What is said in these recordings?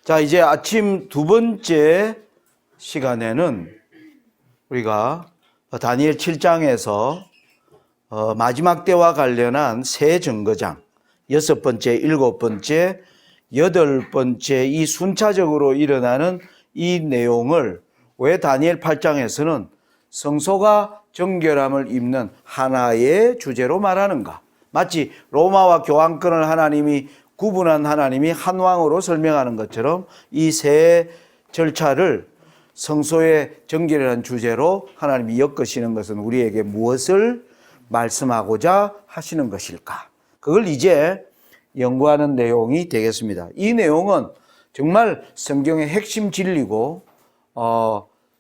자, 이제 아침 두 번째 시간에는 우리가 다니엘 7장에서 마지막 때와 관련한 세 증거장, 6번째, 7번째, 8번째 이 순차적으로 일어나는 이 내용을 왜 다니엘 8장에서는 성소가 정결함을 입는 하나의 주제로 말하는가? 마치 로마와 교황권을 하나님이 구분한 하나님이 한 왕으로 설명하는 것처럼 이 세 절차를 성소의 정결이라는 주제로 하나님이 엮으시는 것은 우리에게 무엇을 말씀하고자 하시는 것일까? 그걸 이제 연구하는 내용이 되겠습니다. 이 내용은 정말 성경의 핵심 진리고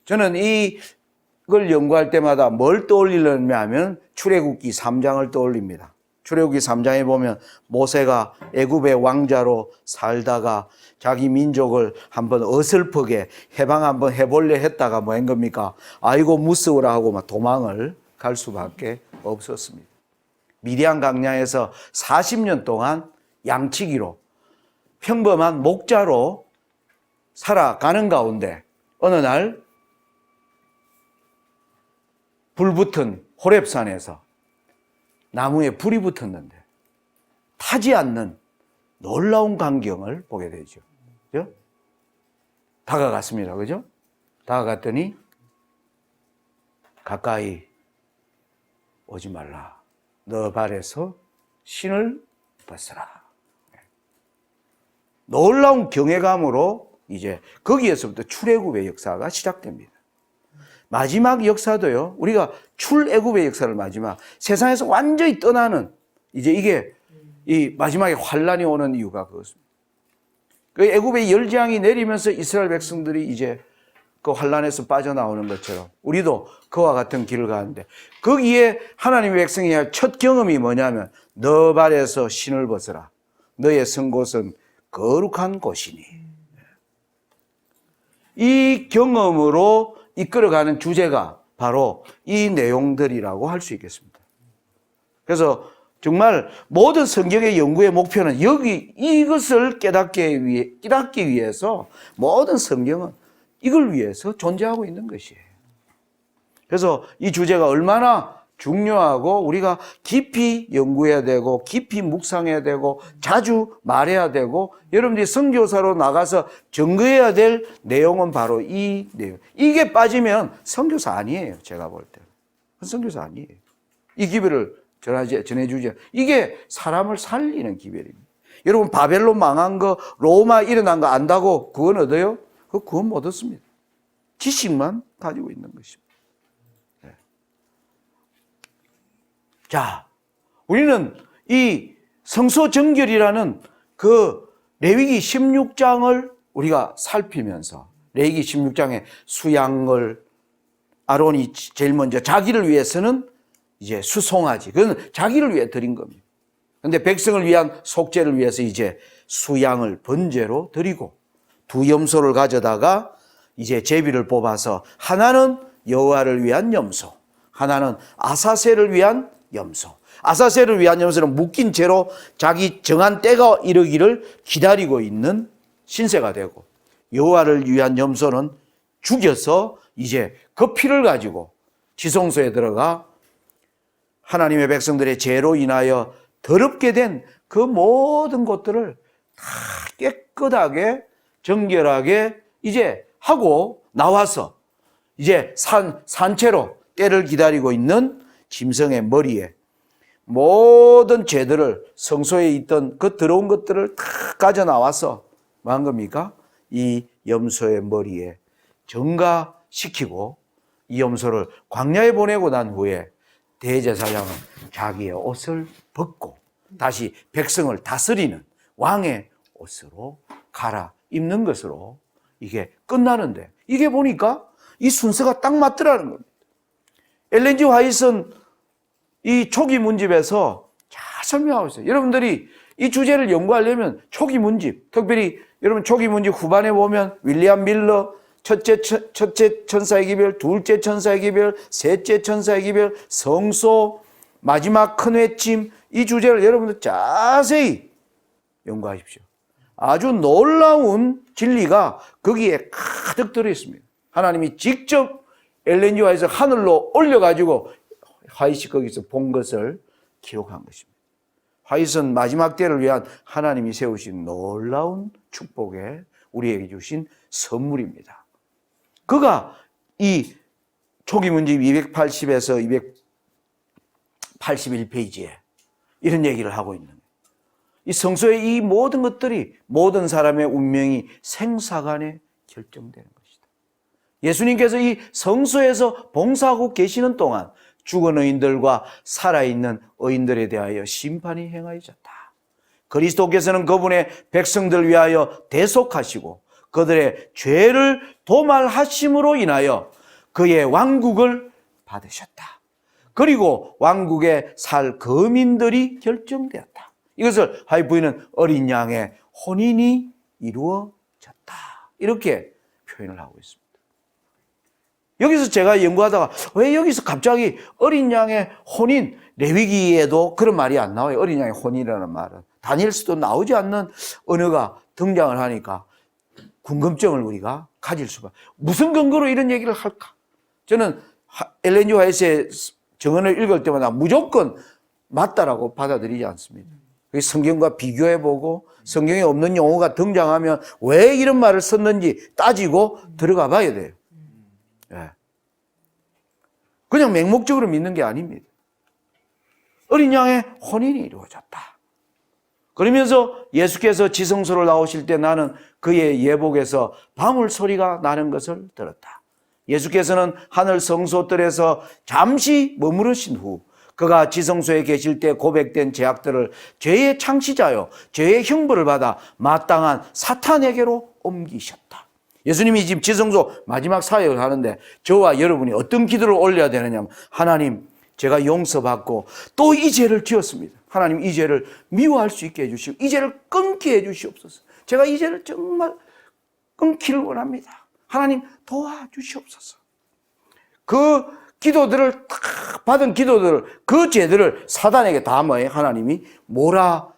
저는 이걸 연구할 때마다 뭘 떠올리려면 출애굽기 3장을 떠올립니다. 출애굽기 3장에 보면 모세가 애굽의 왕자로 살다가 자기 민족을 한번 어설프게 해방 한번 해보려 했다가 뭐 한 겁니까? 아이고 무서워라 하고 막 도망을 갈 수밖에 없었습니다. 미디안 광야에서 40년 동안 양치기로 평범한 목자로 살아가는 가운데 어느 날 불붙은 호렙산에서 나무에 불이 붙었는데 타지 않는 놀라운 광경을 보게 되죠. 그죠? 다가갔습니다. 그죠? 다가갔더니 가까이 오지 말라. 너 발에서 신을 벗어라. 놀라운 경외감으로 이제 거기에서부터 출애굽의 역사가 시작됩니다. 마지막 역사도요, 우리가 출애굽의 역사를 마지막 세상에서 완전히 떠나는 이제 이게 이 마지막에 환란이 오는 이유가 그것입니다. 그 애굽의 열재앙이 내리면서 이스라엘 백성들이 이제 그 환란에서 빠져나오는 것처럼 우리도 그와 같은 길을 가는데 거기에 하나님의 백성이 할 첫 경험이 뭐냐면 너 발에서 신을 벗어라. 너의 선 곳은 거룩한 곳이니. 이 경험으로 이끌어가는 주제가 바로 이 내용들이라고 할 수 있겠습니다. 그래서 정말 모든 성경의 연구의 목표는 이것을 깨닫기 위해서 모든 성경은 이걸 위해서 존재하고 있는 것이에요. 그래서 이 주제가 얼마나 중요하고 우리가 깊이 연구해야 되고 깊이 묵상해야 되고 자주 말해야 되고 여러분들이 선교사로 나가서 증거해야 될 내용은 바로 이 내용. 이게 빠지면 선교사 아니에요. 제가 볼 때는. 선교사 아니에요. 이 기별을 전해주죠. 이게 사람을 살리는 기별입니다. 여러분 바벨론 망한 거 로마 일어난 거 안다고 그건 얻어요? 그건 못 얻습니다. 지식만 가지고 있는 것입니다. 네. 자, 우리는 이 성소 정결이라는 그 레위기 16장을 우리가 살피면서 레위기 16장의 수양을 아론이 제일 먼저 자기를 위해서는 이제 수송아지. 그건 자기를 위해 드린 겁니다. 그런데 백성을 위한 속죄를 위해서 이제 수양을 번제로 드리고 두 염소를 가져다가 이제 제비를 뽑아서 하나는 여호와를 위한 염소, 하나는 아사셀을 위한 염소. 아사셀을 위한 염소는 묶인 채로 자기 정한 때가 이르기를 기다리고 있는 신세가 되고 여호와를 위한 염소는 죽여서 이제 그 피를 가지고 지성소에 들어가 하나님의 백성들의 죄로 인하여 더럽게 된 그 모든 것들을 다 깨끗하게 정결하게 이제 하고 나와서 이제 산채로 때를 기다리고 있는 짐승의 머리에 모든 죄들을 성소에 있던 그 더러운 것들을 다 가져 나와서 뭐 한 겁니까? 이 염소의 머리에 정가시키고 이 염소를 광야에 보내고 난 후에 대제사장은 자기의 옷을 벗고 다시 백성을 다스리는 왕의 옷으로 갈아입는 것으로 이게 끝나는데 이게 보니까 이 순서가 딱 맞더라는 겁니다. 엘렌 G 화이트는 이 초기 문집에서 잘 설명하고 있어요. 여러분들이 이 주제를 연구하려면 초기 문집, 특별히 여러분 초기 문집 후반에 보면 윌리엄 밀러 첫째 천사의 기별, 둘째 천사의 기별, 셋째 천사의 기별, 성소, 마지막 큰 회침 이 주제를 여러분들 자세히 연구하십시오. 아주 놀라운 진리가 거기에 가득 들어 있습니다. 하나님이 직접 엘렌 지 화이트에서 하늘로 올려가지고 화이트이 거기서 본 것을 기록한 것입니다. 화이트는 마지막 때를 위한 하나님이 세우신 놀라운 축복에 우리에게 주신 선물입니다. 그가 이 초기 문집 280에서 281페이지에 이런 얘기를 하고 있는 거예요. 이 성소의 이 모든 것들이 모든 사람의 운명이 생사간에 결정되는 것이다. 예수님께서 이 성소에서 봉사하고 계시는 동안 죽은 의인들과 살아있는 의인들에 대하여 심판이 행하여졌다. 그리스도께서는 그분의 백성들 위하여 대속하시고 그들의 죄를 도말하심으로 인하여 그의 왕국을 받으셨다. 그리고 왕국에 살 거민들이 결정되었다. 이것을 하이브이는 어린 양의 혼인이 이루어졌다. 이렇게 표현을 하고 있습니다. 여기서 제가 연구하다가 왜 여기서 갑자기 어린 양의 혼인, 레위기에도 그런 말이 안 나와요. 어린 양의 혼인이라는 말은. 다니엘서도 나오지 않는 언어가 등장을 하니까 궁금증을 우리가 가질 수밖에. 무슨 근거로 이런 얘기를 할까? 저는 엘렌 지 화이트의 정언을 읽을 때마다 무조건 맞다라고 받아들이지 않습니다. 성경과 비교해보고 성경에 없는 용어가 등장하면 왜 이런 말을 썼는지 따지고 들어가 봐야 돼요. 네. 그냥 맹목적으로 믿는 게 아닙니다. 어린 양의 혼인이 이루어졌다. 그러면서 예수께서 지성소를 나오실 때 나는 그의 예복에서 방울 소리가 나는 것을 들었다. 예수께서는 하늘 성소들에서 잠시 머무르신 후 그가 지성소에 계실 때 고백된 죄악들을 죄의 창시자요 죄의 형벌을 받아 마땅한 사탄에게로 옮기셨다. 예수님이 지금 지성소 마지막 사역을 하는데 저와 여러분이 어떤 기도를 올려야 되느냐면 하나님 제가 용서받고 또 이 죄를 지었습니다. 하나님 이 죄를 미워할 수 있게 해주시고 이 죄를 끊게 해주시옵소서. 제가 이 죄를 정말 끊기를 원합니다. 하나님 도와주시옵소서. 그 기도들을 딱 받은 기도들을 그 죄들을 사단에게 다 하나님이 몰아주면서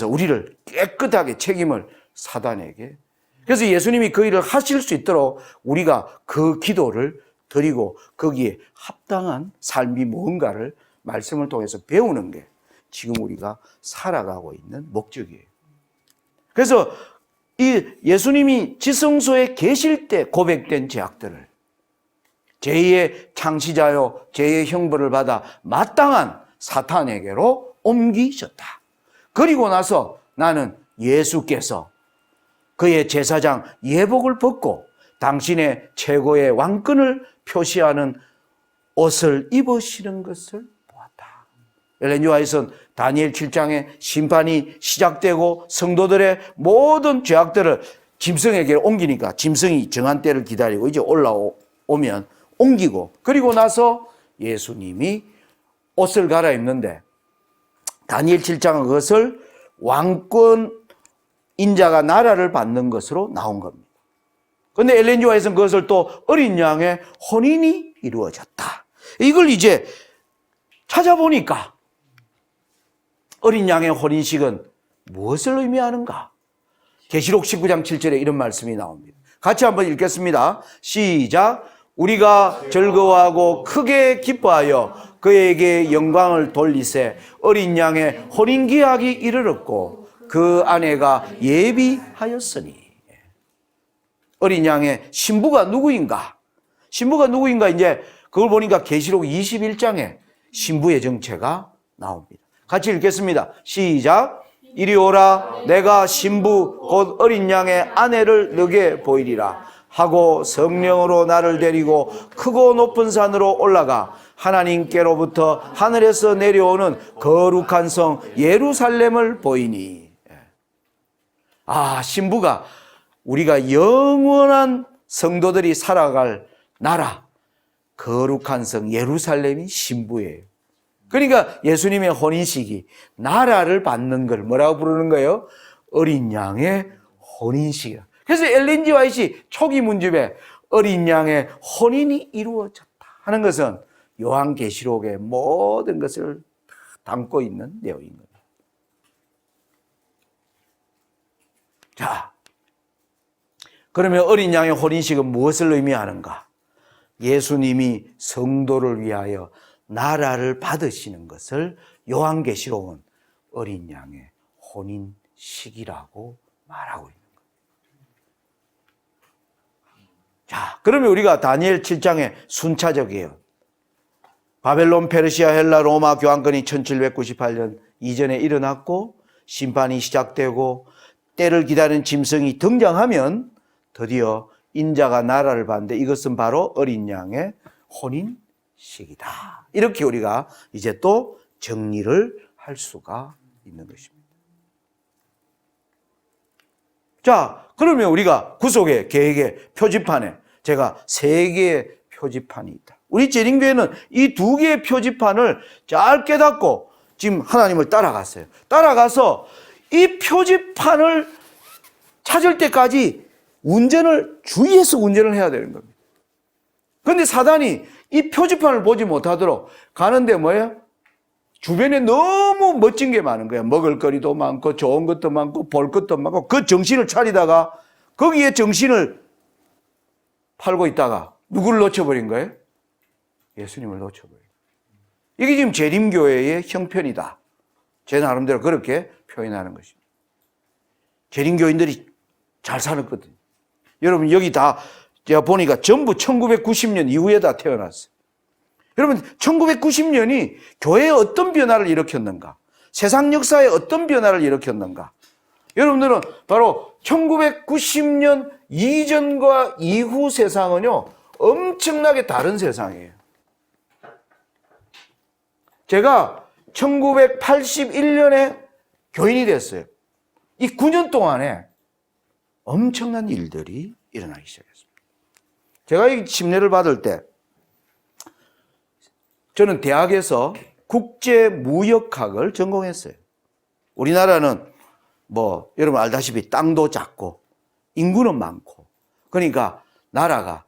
우리를 깨끗하게 책임을 사단에게. 그래서 예수님이 그 일을 하실 수 있도록 우리가 그 기도를 드리고 거기에 합당한 삶이 뭔가를 말씀을 통해서 배우는 게 지금 우리가 살아가고 있는 목적이에요. 그래서 이 예수님이 지성소에 계실 때 고백된 죄악들을 죄의 창시자요 죄의 형벌을 받아 마땅한 사탄에게로 옮기셨다. 그리고 나서 나는 예수께서 그의 제사장 예복을 벗고 당신의 최고의 왕권을 표시하는 옷을 입으시는 것을 보았다. 엘렌 지 화이트는 다니엘 7장에 심판이 시작되고 성도들의 모든 죄악들을 짐승에게 옮기니까 짐승이 정한 때를 기다리고 이제 올라오면 옮기고 그리고 나서 예수님이 옷을 갈아입는데 다니엘 7장은 그것을 왕권 인자가 나라를 받는 것으로 나온 겁니다. 그런데 엘렌 지 화이트는 그것을 또 어린 양의 혼인이 이루어졌다. 이걸 이제 찾아보니까 어린 양의 혼인식은 무엇을 의미하는가? 계시록 19장 7절에 이런 말씀이 나옵니다. 같이 한번 읽겠습니다. 시작. 우리가 즐거워하고 크게 기뻐하여 그에게 영광을 돌리세 어린 양의 혼인기약이 이르렀고 그 아내가 예비하였으니. 어린 양의 신부가 누구인가? 신부가 누구인가? 이제 그걸 보니까 계시록 21장에 신부의 정체가 나옵니다. 같이 읽겠습니다. 시작. 이리 오라 내가 신부 곧 어린 양의 아내를 너게 보이리라 하고 성령으로 나를 데리고 크고 높은 산으로 올라가 하나님께로부터 하늘에서 내려오는 거룩한 성 예루살렘을 보이니. 신부가 우리가 영원한 성도들이 살아갈 나라 거룩한 성 예루살렘이 신부예요. 그러니까 예수님의 혼인식이 나라를 받는 걸 뭐라고 부르는 거예요? 어린 양의 혼인식이야. 그래서 엘렌 지 화이트이 초기 문집에 어린 양의 혼인이 이루어졌다 하는 것은 요한계시록의 모든 것을 담고 있는 내용인 거예요. 자, 그러면 어린 양의 혼인식은 무엇을 의미하는가? 예수님이 성도를 위하여 나라를 받으시는 것을 요한계시록은 어린 양의 혼인식이라고 말하고 있는 거예요. 자, 그러면 우리가 다니엘 7장에 순차적이에요. 바벨론, 페르시아, 헬라, 로마 교환권이 1798년 이전에 일어났고 심판이 시작되고 때를 기다리는 짐승이 등장하면 드디어 인자가 나라를 받는데 이것은 바로 어린 양의 혼인식이다. 이렇게 우리가 이제 또 정리를 할 수가 있는 것입니다. 자, 그러면 우리가 구속의 계획의 표지판에 제가 3개의 표지판이 있다. 우리 재림교회는 이 2개의 표지판을 잘 깨닫고 지금 하나님을 따라갔어요. 따라가서 이 표지판을 찾을 때까지 주의해서 운전을 해야 되는 겁니다. 그런데 사단이 이 표지판을 보지 못하도록 가는데 뭐예요? 주변에 너무 멋진 게 많은 거예요. 먹을 거리도 많고 좋은 것도 많고 볼 것도 많고 그 정신을 차리다가 거기에 정신을 팔고 있다가 누구를 놓쳐버린 거예요? 예수님을 놓쳐버린 거예요. 이게 지금 재림교회의 형편이다. 제 나름대로 그렇게 표현하는 것입니다. 재림교인들이 잘 살았거든요. 여러분 여기 다 제가 보니까 전부 1990년 이후에 다 태어났어요. 여러분 1990년이 교회에 어떤 변화를 일으켰는가? 세상 역사에 어떤 변화를 일으켰는가? 여러분들은 바로 1990년 이전과 이후 세상은요 엄청나게 다른 세상이에요. 제가 1981년에 교인이 됐어요. 이 9년 동안에 엄청난 일들이 일어나기 시작했습니다. 제가 이 침례를 받을 때 저는 대학에서 국제무역학을 전공했어요. 우리나라는 뭐 여러분 알다시피 땅도 작고 인구는 많고 그러니까 나라가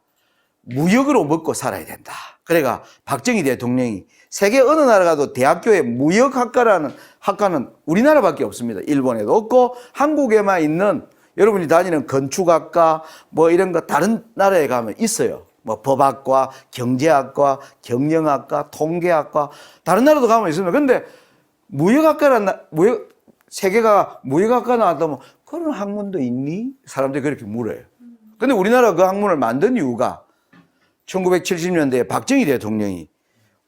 무역으로 먹고 살아야 된다. 그래가 박정희 대통령이 세계 어느 나라 가도 대학교에 무역학과라는 학과는 우리나라밖에 없습니다. 일본에도 없고 한국에만 있는 여러분이 다니는 건축학과 뭐 이런 거 다른 나라에 가면 있어요. 뭐 법학과, 경제학과, 경영학과, 통계학과 다른 나라도 가면 있습니다. 그런데 세계가 무역학과 나왔다면 그런 학문도 있니? 사람들이 그렇게 물어요. 그런데 우리나라 그 학문을 만든 이유가 1970년대에 박정희 대통령이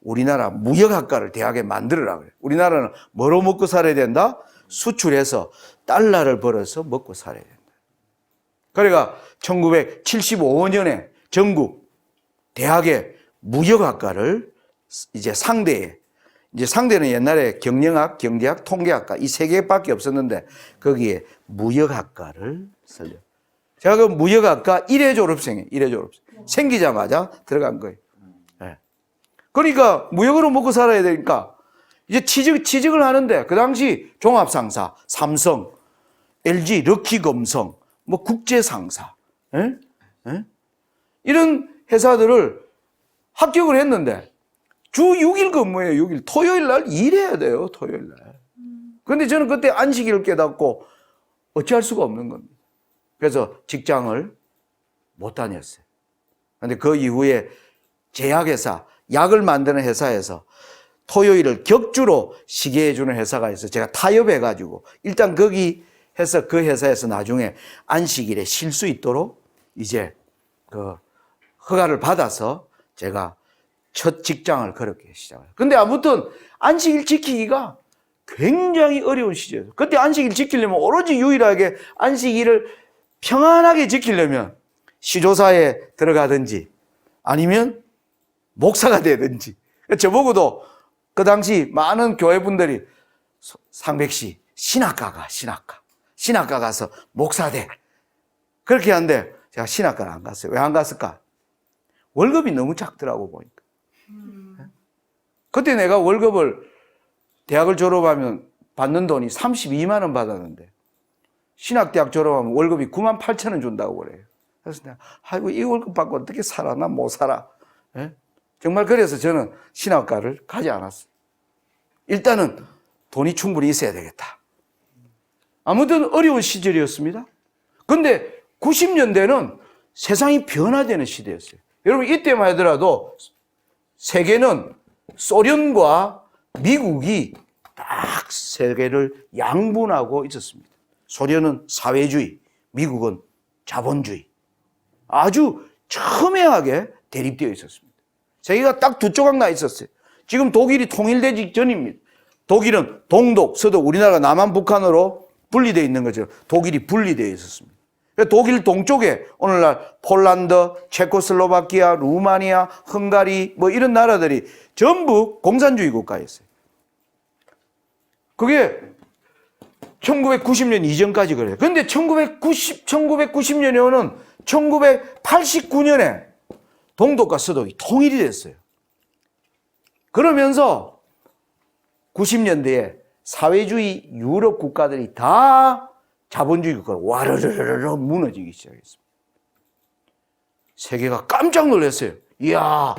우리나라 무역학과를 대학에 만들으라고 그래요. 우리나라는 뭐로 먹고 살아야 된다? 수출해서 달러를 벌어서 먹고 살아야 된다. 그러니까 1975년에 전국 대학에 무역학과를 이제 상대는 옛날에 경영학, 경제학, 통계학과 이 3개밖에 없었는데 거기에 무역학과를 설려. 제가 그 무역학과 1회 졸업생이에요. 1회 졸업생. 생기자마자 들어간 거예요. 네. 그러니까 무역으로 먹고 살아야 되니까 이제 취직을 하는데 그 당시 종합상사, 삼성, LG, 럭키금성, 뭐 국제상사 이런 회사들을 합격을 했는데 주 6일 근무예요. 6일. 토요일 날 일해야 돼요. 토요일 날. 그런데 저는 그때 안식일을 깨닫고 어찌할 수가 없는 겁니다. 그래서 직장을 못 다녔어요. 그런데 그 이후에 제약회사, 약을 만드는 회사에서 토요일을 격주로 쉬게 해주는 회사가 있어요. 제가 타협해가지고 일단 거기 해서 그 회사에서 나중에 안식일에 쉴 수 있도록 이제 그 허가를 받아서 제가 첫 직장을 그렇게 시작해요. 근데 아무튼 안식일 지키기가 굉장히 어려운 시절이에요. 그때 안식일 지키려면 오로지 유일하게 안식일을 평안하게 지키려면 시조사에 들어가든지 아니면 목사가 되든지. 저보고도 그 당시 많은 교회분들이 상백씨 신학가 가서 목사 돼. 그렇게 하는데 제가 신학과를 안 갔어요. 왜 안 갔을까? 월급이 너무 작더라고 보니까. 그때 내가 월급을 대학을 졸업하면 받는 돈이 32만 원 받았는데 신학대학 졸업하면 월급이 9만 8천 원 준다고 그래요. 그래서 내가 아이고 이 월급 받고 어떻게 살아? 나 못 살아. 예? 정말 그래서 저는 신학과를 가지 않았어요. 일단은 돈이 충분히 있어야 되겠다. 아무튼 어려운 시절이었습니다. 근데 90년대는 세상이 변화되는 시대였어요. 여러분, 이때만 하더라도 세계는 소련과 미국이 딱 세계를 양분하고 있었습니다. 소련은 사회주의, 미국은 자본주의. 아주 첨예하게 대립되어 있었습니다. 세계가 딱 두 조각 나 있었어요. 지금 독일이 통일되기 전입니다. 독일은 동독, 서독, 우리나라가 남한, 북한으로 분리되어 있는 것처럼 독일이 분리되어 있었습니다. 독일 동쪽에 오늘날 폴란드, 체코슬로바키아, 루마니아, 헝가리 뭐 이런 나라들이 전부 공산주의 국가였어요. 그게 1990년 이전까지 그래요. 그런데 1990년에 오는 1989년에 동독과 서독이 통일이 됐어요. 그러면서 90년대에 사회주의 유럽 국가들이 다 자본주의 국가로 와르르르 무너지기 시작했습니다. 세계가 깜짝 놀랐어요. 이야,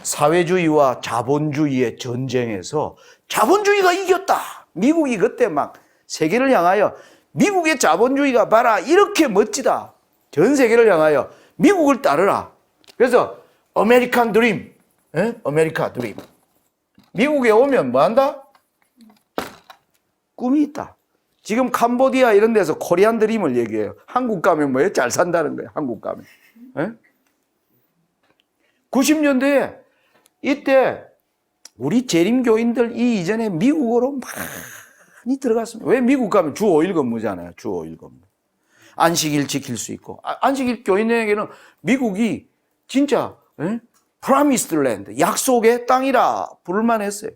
사회주의와 자본주의의 전쟁에서 자본주의가 이겼다. 미국이 그때 막 세계를 향하여 미국의 자본주의가 봐라, 이렇게 멋지다. 전 세계를 향하여 미국을 따르라. 그래서 아메리칸 드림, 아메리카 드림. 미국에 오면 뭐 한다? 꿈이 있다. 지금 캄보디아 이런 데서 코리안 드림을 얘기해요. 한국 가면 뭐예요? 잘 산다는 거예요. 한국 가면. 90년대에 이때 우리 재림교인들 이전에 미국으로 많이 들어갔습니다. 왜 미국 가면 주 5일 근무잖아요. 주 5일 근무. 안식일 지킬 수 있고. 안식일 교인에게는 미국이 진짜 프라미스드 랜드, 약속의 땅이라 부를만 했어요.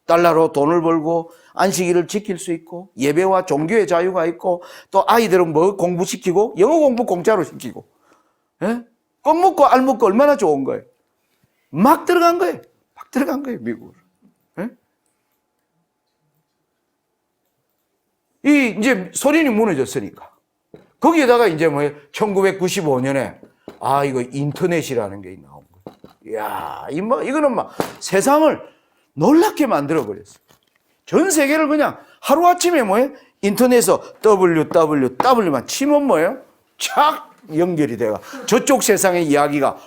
달러로 돈을 벌고 안식일을 지킬 수 있고 예배와 종교의 자유가 있고 또 아이들은 뭐 공부시키고 영어 공부 공짜로 시키고 껌 먹고 알 먹고 얼마나 좋은 거예요. 막 들어간 거예요. 막 들어간 거예요, 미국으로. 이제 소련이 무너졌으니까. 거기에다가 이제 뭐예요? 1995년에 이거 인터넷이라는 게 나온 거예요. 이야, 이거는 막 세상을 놀랍게 만들어버렸어요. 전 세계를 그냥 하루아침에 뭐예요? 인터넷에서 www만 치면 뭐예요? 착 연결이 돼가 저쪽 세상의 이야기가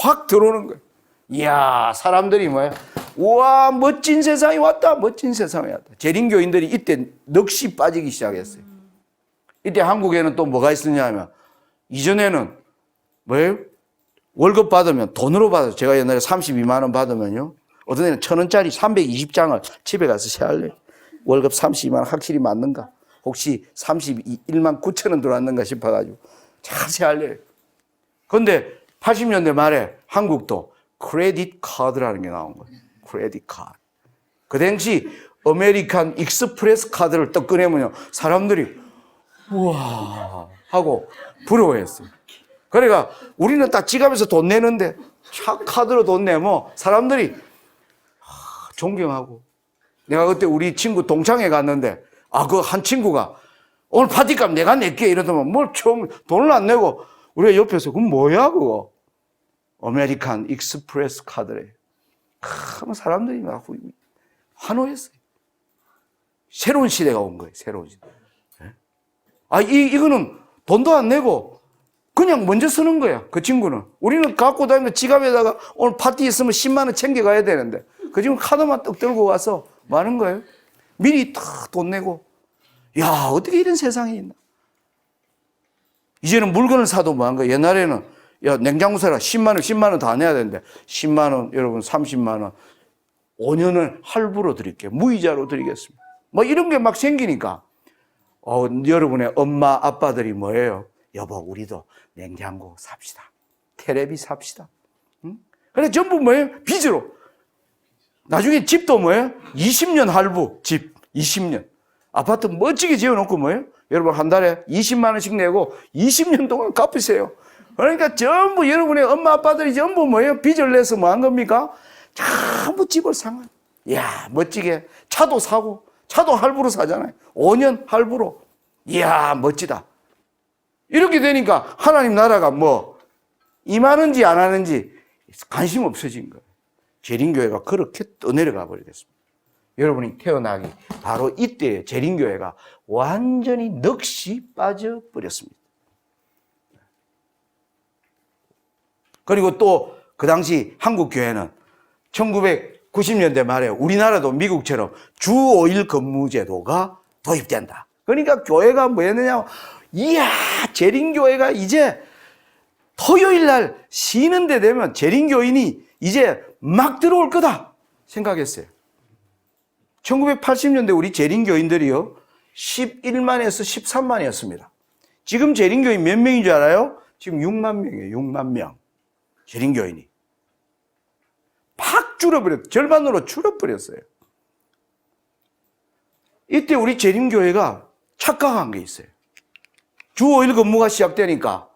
확 들어오는 거예요. 이야, 사람들이 뭐예요? 우와, 멋진 세상이 왔다. 멋진 세상이 왔다. 재림교인들이 이때 넋이 빠지기 시작했어요. 이때 한국에는 또 뭐가 있었냐면 이전에는 뭐예요? 월급 받으면 돈으로 받아요. 제가 옛날에 32만 원 받으면요. 어떤 애는 1,000원짜리 320장을 집에 가서 세할래요. 월급 32만 원 확실히 맞는가? 혹시 31만 9천 원 들어왔는가 싶어가지고 잘 세할래요. 그런데 80년대 말에 한국도 크레딧 카드라는 게 나온 거예요. 크레딧 카드. 그 당시 아메리칸 익스프레스 카드를 딱 꺼내면요. 사람들이 우와 하고 부러워했어요. 그러니까 우리는 딱 지갑에서 돈 내는데 카드로 돈 내면 사람들이 존경하고. 내가 그때 우리 친구 동창회 갔는데 그 한 친구가 오늘 파티값 내가 낼게 이러더만 뭘 처음 돈을 안 내고 우리가 옆에서 그건 뭐야 그거? 아메리칸 익스프레스 카드래. 사람들이 막 환호했어요. 새로운 시대가 온 거예요. 새로운 시대. 이거는 돈도 안 내고 그냥 먼저 쓰는 거야. 그 친구는. 우리는 갖고 다니는 지갑에다가 오늘 파티 있으면 10만 원 챙겨가야 되는데 그 친구 카드만 떡 들고 와서 뭐 하는 거예요? 미리 탁 돈 내고. 야, 어떻게 이런 세상이 있나? 이제는 물건을 사도 뭐 한 거야. 옛날에는 야, 냉장고 사라. 10만 원 다 내야 되는데 10만 원, 여러분 30만 원 5년을 할부로 드릴게요. 무이자로 드리겠습니다. 뭐 이런 게 막 생기니까 여러분의 엄마, 아빠들이 뭐예요? 여보, 우리도 냉장고 삽시다. 테레비 삽시다. 응? 그래, 전부 뭐예요? 빚으로. 나중에 집도 뭐예요? 20년 할부, 집. 20년. 아파트 멋지게 지어놓고 뭐예요? 여러분 한 달에 20만 원씩 내고 20년 동안 갚으세요. 그러니까 전부 여러분의 엄마, 아빠들이 전부 뭐예요? 빚을 내서 뭐 한 겁니까? 전부 집을 산 거예요. 이야, 멋지게. 차도 사고, 차도 할부로 사잖아요. 5년 할부로. 이야, 멋지다. 이렇게 되니까 하나님 나라가 뭐 임하는지 안 하는지 관심 없어진 거예요. 재림교회가 그렇게 떠내려가 버리겠습니다. 여러분이 태어나기 바로 이때 재림교회가 완전히 넋이 빠져버렸습니다. 그리고 또 그 당시 한국 교회는 1990년대 말에 우리나라도 미국처럼 주 5일 근무 제도가 도입된다. 그러니까 교회가 뭐였느냐? 이야, 재림교회가 이제 토요일 날 쉬는 데 되면 재림교인이 이제 막 들어올 거다 생각했어요. 1980년대 우리 재림교인들이요 11만에서 13만이었습니다. 지금 재림교인 몇 명인 줄 알아요? 지금 6만 명이에요. 6만 명. 재림교인이 팍 줄어버렸어요. 절반으로 줄어버렸어요. 이때 우리 재림교회가 착각한 게 있어요. 주 5일 근무가 시작되니까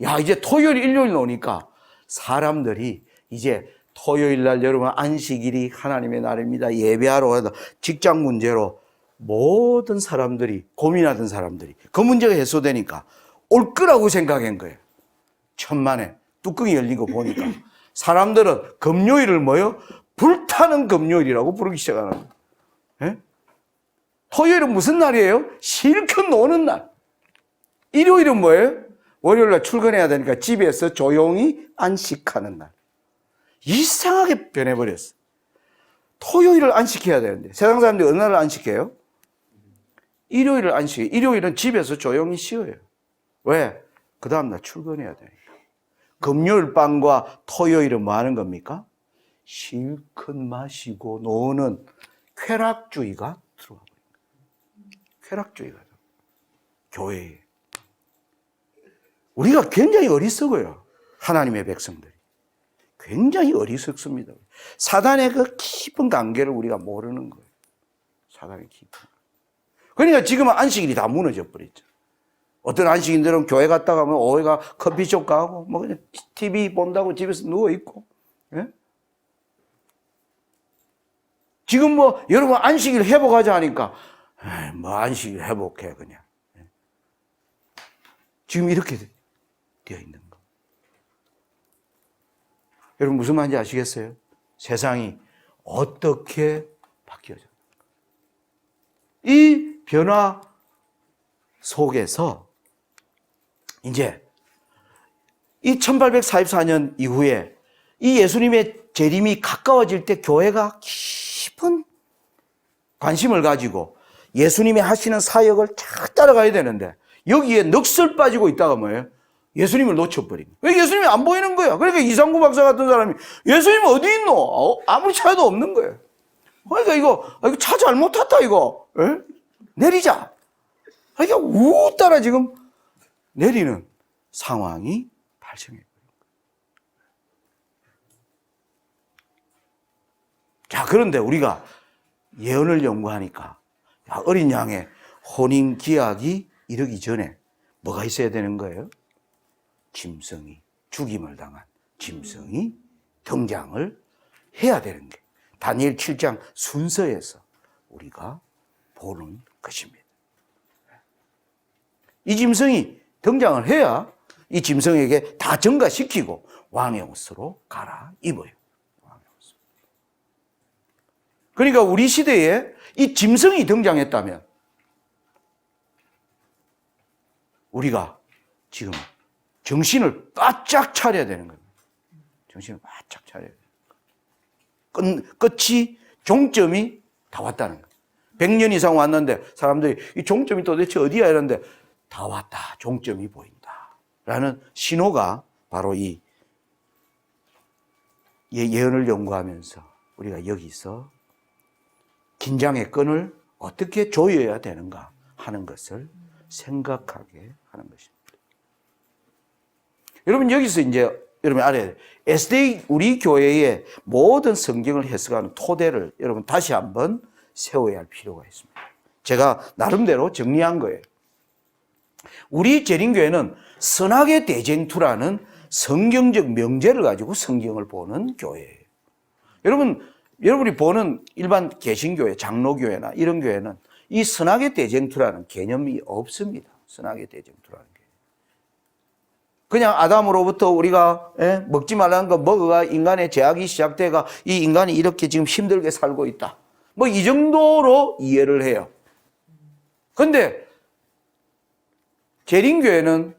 야, 이제 토요일, 일요일 오니까 사람들이 이제 토요일 날 여러분 안식일이 하나님의 날입니다. 예배하러 가다 직장 문제로 모든 사람들이 고민하던 사람들이 그 문제가 해소되니까 올 거라고 생각한 거예요. 천만에 뚜껑이 열린 거 보니까 사람들은 금요일을 뭐요? 불타는 금요일이라고 부르기 시작하는 거예요. 예? 토요일은 무슨 날이에요? 실컷 노는 날. 일요일은 뭐예요? 월요일 날 출근해야 되니까 집에서 조용히 안식하는 날. 이상하게 변해버렸어. 토요일을 안식해야 되는데 세상 사람들이 어느 날을 안식해요? 일요일을 안식해요. 일요일은 집에서 조용히 쉬어요. 왜? 그 다음날 출근해야 되니까. 금요일 밤과 토요일은 뭐 하는 겁니까? 실컷 마시고 노는 쾌락주의가 들어와 버린 거예요. 쾌락주의가. 교회에. 우리가 굉장히 어리석어요. 하나님의 백성들이. 굉장히 어리석습니다. 사단의 그 깊은 관계를 우리가 모르는 거예요. 사단의 깊은. 그러니까 지금은 안식일이 다 무너져 버렸죠. 어떤 안식인들은 교회 갔다 가면 오후가 커피숍 가고 뭐 그냥 TV 본다고 집에서 누워 있고. 예? 지금 뭐 여러분 안식일 회복하자 하니까 뭐 안식일 회복해 그냥. 예? 지금 이렇게 되어 있는 거. 여러분 무슨 말인지 아시겠어요? 세상이 어떻게 바뀌어졌는가. 이 변화 속에서 이제 이 1844년 이후에 이 예수님의 재림이 가까워질 때 교회가 깊은 관심을 가지고 예수님이 하시는 사역을 쫙 따라가야 되는데 여기에 넋을 빠지고 있다가 뭐예요? 예수님을 놓쳐버린 거예요. 왜 예수님이 안 보이는 거야? 그러니까 이상구 박사 같은 사람이 예수님 어디 있노? 아무리 차도 없는 거예요. 그러니까 이거 차 잘못 탔다 이거. 에? 내리자. 그러니까 우 따라 지금 내리는 상황이 발생해요. 자, 그런데 우리가 예언을 연구하니까 어린 양의 혼인 기약이 이르기 전에 뭐가 있어야 되는 거예요? 짐승이, 죽임을 당한 짐승이 등장을 해야 되는 게 다니엘 7장 순서에서 우리가 보는 것입니다. 이 짐승이 등장을 해야 이 짐승에게 다 전가시키고 왕의 옷으로 갈아입어요. 그러니까 우리 시대에 이 짐승이 등장했다면 우리가 지금 정신을 바짝 차려야 되는 겁니다. 정신을 바짝 차려야 돼요. 끝이, 종점이 다 왔다는 거예요. 100년 이상 왔는데 사람들이 이 종점이 도대체 어디야 이러는데 다 왔다. 종점이 보인다. 라는 신호가 바로 이 예언을 연구하면서 우리가 여기서 긴장의 끈을 어떻게 조여야 되는가 하는 것을 생각하게 하는 것입니다. 여러분 여기서 이제 여러분 알아야 돼요. SDA 우리 교회의 모든 성경을 해석하는 토대를 여러분 다시 한번 세워야 할 필요가 있습니다. 제가 나름대로 정리한 거예요. 우리 재림교회는 선악의 대쟁투라는 성경적 명제를 가지고 성경을 보는 교회예요. 여러분이 보는 일반 개신교회, 장로교회나 이런 교회는 이 선악의 대쟁투라는 개념이 없습니다. 선악의 대쟁투라는 게. 그냥 아담으로부터 우리가 먹지 말라는 거 먹어가 인간의 죄악이 시작돼가 이 인간이 이렇게 지금 힘들게 살고 있다. 뭐 이 정도로 이해를 해요. 그런데 재림교회는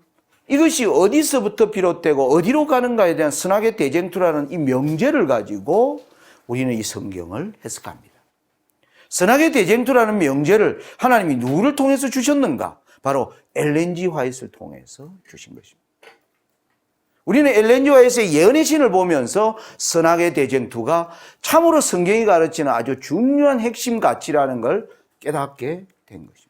이것이 어디서부터 비롯되고 어디로 가는가에 대한 선악의 대쟁투라는 이 명제를 가지고 우리는 이 성경을 해석합니다. 선악의 대쟁투라는 명제를 하나님이 누구를 통해서 주셨는가? 바로 엘렌 G 화이트를 통해서 주신 것입니다. 우리는 엘렌 G 화이트의 예언의 신을 보면서 선악의 대쟁투가 참으로 성경이 가르치는 아주 중요한 핵심 가치라는 걸 깨닫게 된 것입니다.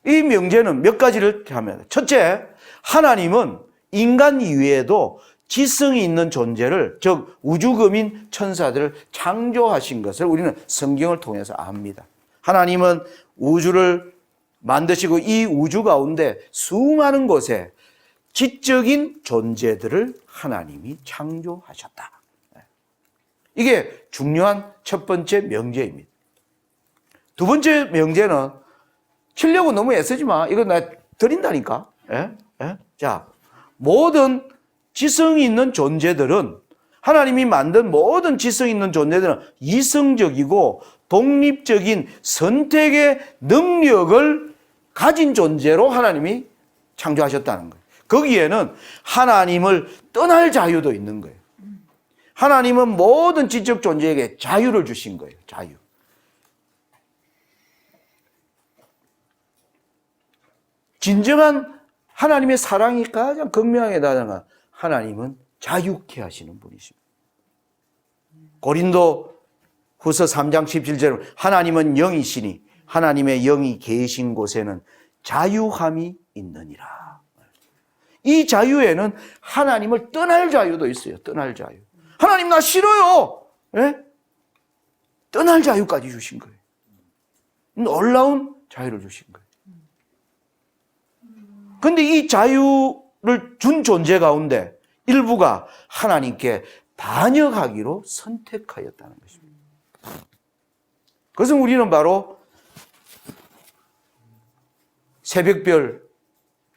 이 명제는 몇 가지를 합니다. 첫째, 하나님은 인간 이외에도 지성이 있는 존재를, 즉 우주금인 천사들을 창조하신 것을 우리는 성경을 통해서 압니다. 하나님은 우주를 만드시고 이 우주 가운데 수많은 곳에 지적인 존재들을 하나님이 창조하셨다. 이게 중요한 첫 번째 명제입니다. 두 번째 명제는 치려고 너무 애쓰지 마. 이거 나 드린다니까. 자, 모든 지성이 있는 존재들은, 하나님이 만든 모든 지성이 있는 존재들은 이성적이고 독립적인 선택의 능력을 가진 존재로 하나님이 창조하셨다는 거예요. 거기에는 하나님을 떠날 자유도 있는 거예요. 하나님은 모든 지적 존재에게 자유를 주신 거예요. 자유. 진정한 하나님의 사랑이 가장 극명하게 나타나 하나님은 자유케 하시는 분이십니다. 고린도 후서 3장 17절에 하나님은 영이시니 하나님의 영이 계신 곳에는 자유함이 있느니라. 이 자유에는 하나님을 떠날 자유도 있어요. 떠날 자유. 하나님 나 싫어요. 예? 떠날 자유까지 주신 거예요. 놀라운 자유를 주신 거예요. 그런데 이 자유를 준 존재 가운데 일부가 하나님께 반역하기로 선택하였다는 것입니다. 그것은 우리는 바로 새벽별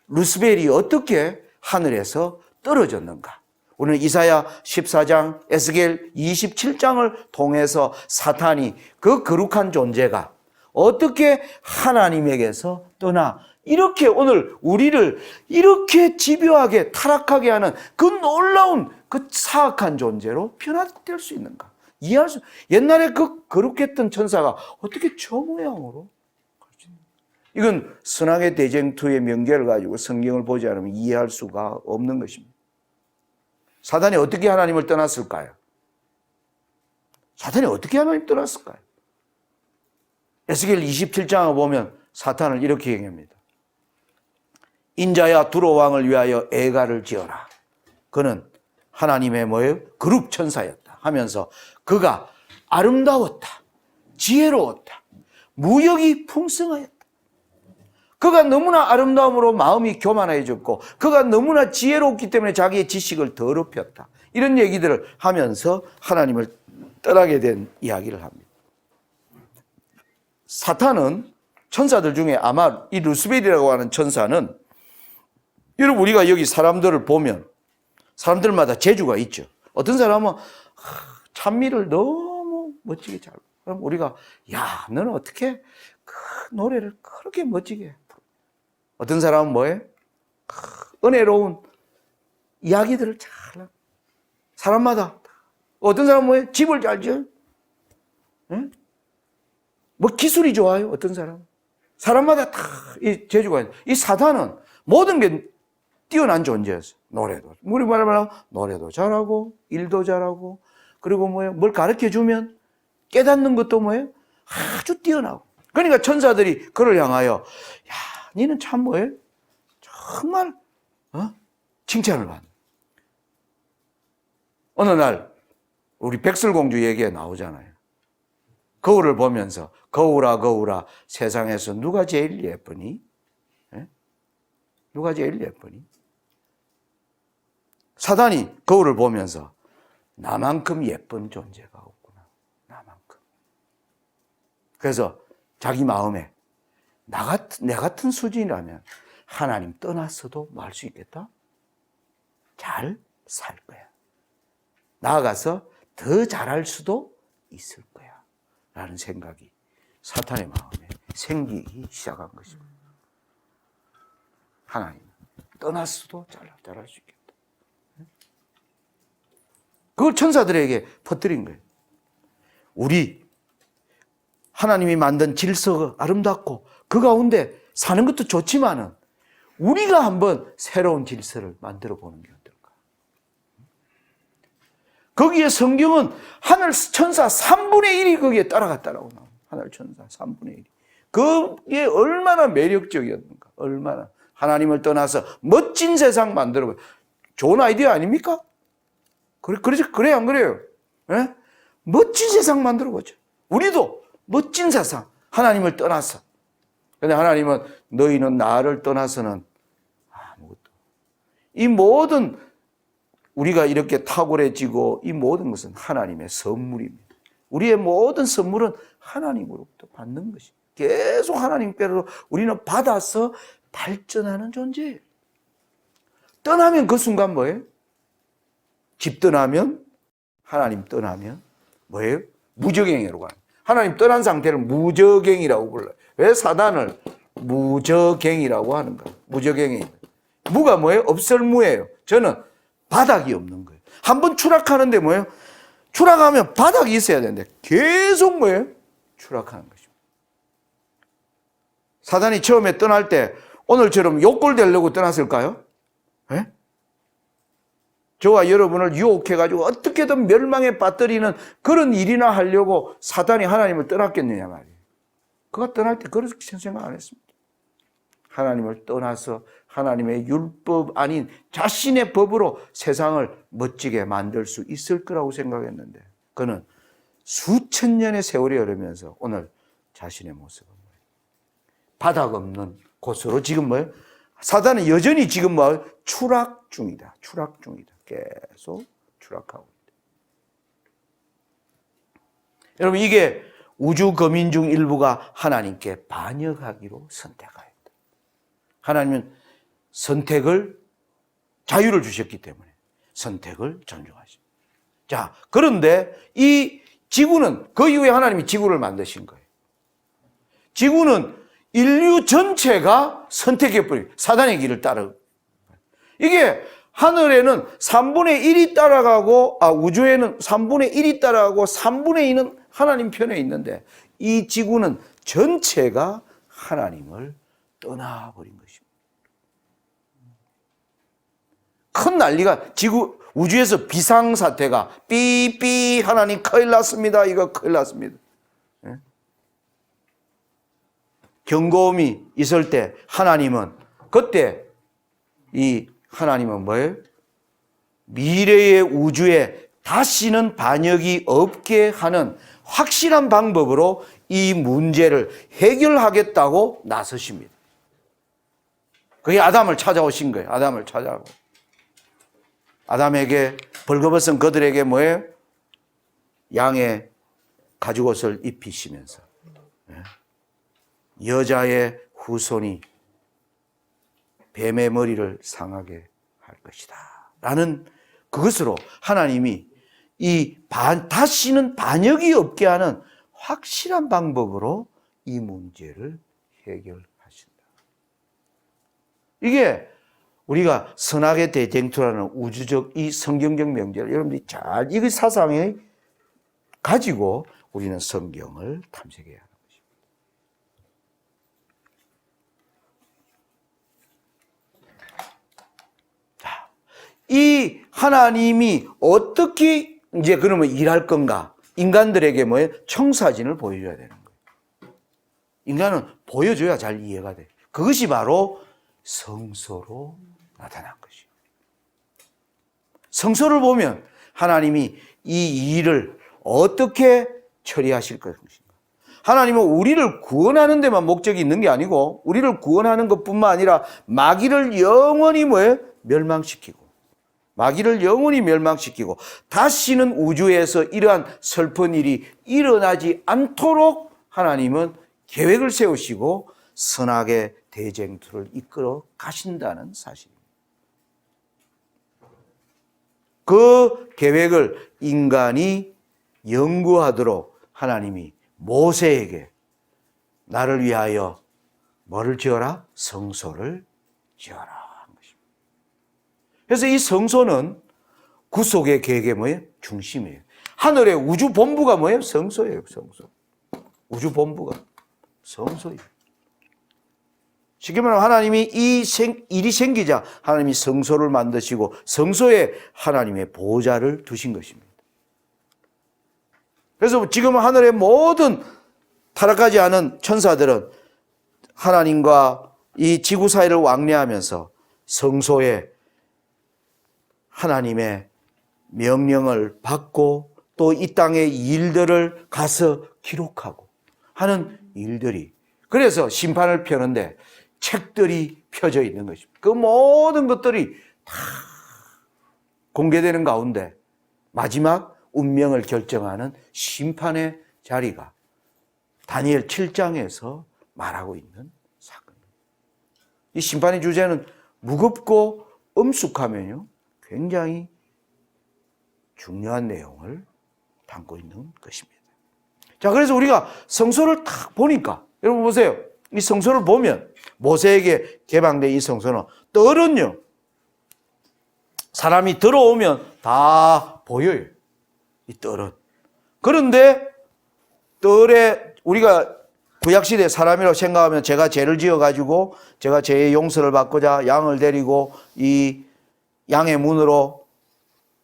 루스벨이 어떻게 하늘에서 떨어졌는가? 우리는 이사야 14장, 에스겔 27장을 통해서 사탄이 그 거룩한 존재가 어떻게 하나님에게서 떠나 이렇게 오늘 우리를 이렇게 집요하게 타락하게 하는 그 놀라운 그 사악한 존재로 변화될 수 있는가? 이해할 수, 옛날에 그 거룩했던 천사가 어떻게 저 모양으로? 이건 선악의 대쟁투의 명제를 가지고 성경을 보지 않으면 이해할 수가 없는 것입니다. 사단이 어떻게 하나님을 떠났을까요? 사탄이 어떻게 하나님을 떠났을까요? 에스겔 27장을 보면 사탄을 이렇게 얘기합니다. 인자야 두로 왕을 위하여 애가를 지어라. 그는 하나님의 뭐예요? 거룩 천사였다 하면서 그가 아름다웠다. 지혜로웠다. 무역이 풍성하였다. 그가 너무나 아름다움으로 마음이 교만해졌고 그가 너무나 지혜롭기 때문에 자기의 지식을 더럽혔다. 이런 얘기들을 하면서 하나님을 떠나게 된 이야기를 합니다. 사탄은 천사들 중에 아마 이 루스벨이라고 하는 천사는 여러분 우리가 여기 사람들을 보면 사람들마다 재주가 있죠. 어떤 사람은 찬미를 너무 멋지게 잘 그럼 우리가 야 너는 어떻게 그 노래를 그렇게 멋지게 해. 어떤 사람은 뭐예요? 은혜로운 이야기들을 잘 사람마다 어떤 사람은 뭐예요? 집을 잘 지어요. 응? 뭐 기술이 좋아요. 어떤 사람은 사람마다 다 이 재주가 있어요. 이 사탄은 모든 게 뛰어난 존재였어요. 노래도 우리 말하면 노래도 잘하고 일도 잘하고 그리고 뭐예요? 뭘 가르쳐 주면 깨닫는 것도 뭐예요? 아주 뛰어나고. 그러니까 천사들이 그를 향하여 야, 너는 참 뭐예요? 정말 칭찬을 받는. 어느 날 우리 백설공주 얘기에 나오잖아요. 거울을 보면서 거울아 거울아 세상에서 누가 제일 예쁘니? 예? 누가 제일 예쁘니? 사단이 거울을 보면서 나만큼 예쁜 존재가 없구나. 나만큼. 그래서 자기 마음에 내 같은 수준이라면 하나님 떠났어도 뭐 할 수 있겠다? 잘 살 거야. 나아가서 더 잘할 수도 있을 거야. 라는 생각이 사탄의 마음에 생기기 시작한 것입니다. 하나님 떠났어도 잘할 수 있겠다. 그걸 천사들에게 퍼뜨린 거예요. 우리 하나님이 만든 질서가 아름답고 그 가운데 사는 것도 좋지만은 우리가 한번 새로운 질서를 만들어 보는 게 어떨까? 거기에 성경은 하늘 천사 3분의 1이 거기에 따라갔다라고 나옵니다. 하늘 천사 3분의 1이. 그게 얼마나 매력적이었는가? 얼마나 하나님을 떠나서 멋진 세상 만들어 봐요. 좋은 아이디어 아닙니까? 그래 안 그래요? 예? 멋진 세상 만들어 보죠. 우리도 멋진 세상, 하나님을 떠나서. 근데 하나님은 너희는 나를 떠나서는 아무것도. 이 모든 우리가 이렇게 탁월해지고 이 모든 것은 하나님의 선물입니다. 우리의 모든 선물은 하나님으로부터 받는 것입니다. 계속 하나님께로 우리는 받아서 발전하는 존재예요. 떠나면 그 순간 뭐예요? 집 떠나면, 하나님 떠나면 뭐예요? 무적행위로 가는. 하나님 떠난 상태를 무적행위라고 불러요. 왜 사단을 무적행위라고 하는가? 무적행위. 무가 뭐예요? 없설무예요. 저는 바닥이 없는 거예요. 한번 추락하는데 뭐예요? 추락하면 바닥이 있어야 되는데 계속 뭐예요? 추락하는 것입니다. 사단이 처음에 떠날 때 오늘처럼 욕골 되려고 떠났을까요? 네? 저와 여러분을 유혹해가지고 어떻게든 멸망에 빠뜨리는 그런 일이나 하려고 사단이 하나님을 떠났겠느냐 말이에요. 그가 떠날 때 그렇게 생각 안 했습니다. 하나님을 떠나서 하나님의 율법 아닌 자신의 법으로 세상을 멋지게 만들 수 있을 거라고 생각했는데 그는 수천 년의 세월이 흐르면서 오늘 자신의 모습은 뭐예요? 바닥 없는 곳으로 지금 뭐예요? 사단은 여전히 지금 뭐 추락 중이다. 추락 중이다. 계속 추락하고 있다. 여러분 이게 우주 거민 중 일부가 하나님께 반역하기로 선택하였다. 하나님은 선택을 자유를 주셨기 때문에 선택을 존중하십니다. 자, 그런데 이 지구는 그 이후에 하나님이 지구를 만드신 거예요. 지구는 인류 전체가 선택해버리고 사단의 길을 따르고 이게 하늘에는 3분의 1이 따라가고 우주에는 3분의 1이 따라가고 3분의 2는 하나님 편에 있는데 이 지구는 전체가 하나님을 떠나버린 것입니다. 큰 난리가 지구 우주에서 비상사태가 삐삐 하나님 큰일 났습니다. 이거 큰일 났습니다. 예? 경고음이 있을 때 하나님은 그때 이 하나님은 뭐예요? 미래의 우주에 다시는 반역이 없게 하는 확실한 방법으로 이 문제를 해결하겠다고 나서십니다. 그게 아담을 찾아오신 거예요. 아담을 찾아오고. 아담에게 벌거벗은 그들에게 뭐예요? 양의 가죽옷을 입히시면서 여자의 후손이 뱀의 머리를 상하게 할 것이다 라는 그것으로 하나님이 이 다시는 반역이 없게 하는 확실한 방법으로 이 문제를 해결하신다. 이게 우리가 선악의 대쟁투라는 우주적 이 성경적 명제를 여러분들이 잘 이 사상에 가지고 우리는 성경을 탐색해야 하는 것입니다. 자, 이 하나님이 어떻게 이제 그러면 일할 건가? 인간들에게 뭐예요? 청사진을 보여줘야 되는 거예요. 인간은 보여줘야 잘 이해가 돼. 그것이 바로 성소로 나타난 것이에요. 성소를 보면 하나님이 이 일을 어떻게 처리하실 것인가. 하나님은 우리를 구원하는 데만 목적이 있는 게 아니고 우리를 구원하는 것뿐만 아니라 마귀를 영원히 뭐예요? 멸망시키고 마귀를 영원히 멸망시키고 다시는 우주에서 이러한 슬픈 일이 일어나지 않도록 하나님은 계획을 세우시고 선악의 대쟁투를 이끌어 가신다는 사실입니다. 그 계획을 인간이 연구하도록 하나님이 모세에게 나를 위하여 뭐를 지어라? 성소를 지어라 한 것입니다. 그래서 이 성소는 구속의 계획의 뭐예요? 중심이에요. 하늘의 우주 본부가 뭐예요? 성소예요. 성소. 우주 본부가 성소예요. 쉽게 말하면 하나님이 일이 생기자 하나님이 성소를 만드시고 성소에 하나님의 보좌를 두신 것입니다. 그래서 지금 하늘의 모든 타락하지 않은 천사들은 하나님과 이 지구 사이를 왕래하면서 성소에 하나님의 명령을 받고 또 이 땅의 일들을 가서 기록하고 하는 일들이, 그래서 심판을 펴는데 책들이 펴져 있는 것입니다. 그 모든 것들이 다 공개되는 가운데 마지막 운명을 결정하는 심판의 자리가 다니엘 7장에서 말하고 있는 사건입니다. 이 심판의 주제는 무겁고 엄숙하면요 굉장히 중요한 내용을 담고 있는 것입니다. 자, 그래서 우리가 성소를 딱 보니까 여러분 보세요. 이 성소를 보면 모세에게 개방된 이 성소는 뜰은요 사람이 들어오면 다 보여요. 이 뜰은. 그런데 뜰에 우리가 구약시대 사람이라고 생각하면 제가 죄를 지어가지고 제가 죄의 용서를 받고자 양을 데리고 이 양의 문으로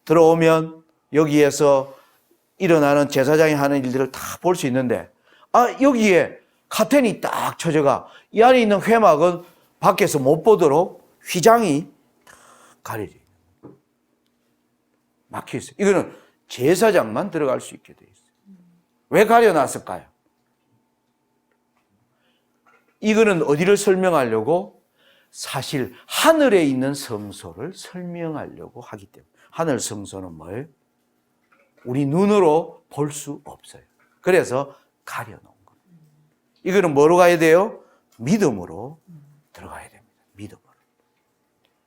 들어오면 여기에서 일어나는 제사장이 하는 일들을 다 볼 수 있는데, 여기에 카텐이 딱 쳐져가 이 안에 있는 회막은 밖에서 못 보도록 휘장이 딱 가려져 있어요. 막혀 있어요. 이거는 제사장만 들어갈 수 있게 돼 있어요. 왜 가려놨을까요? 이거는 어디를 설명하려고? 사실 하늘에 있는 성소를 설명하려고 하기 때문에. 하늘 성소는 뭐예요? 우리 눈으로 볼 수 없어요. 그래서 가려놓은 겁니다. 이거는 뭐로 가야 돼요? 믿음으로 들어가야 됩니다. 믿음으로.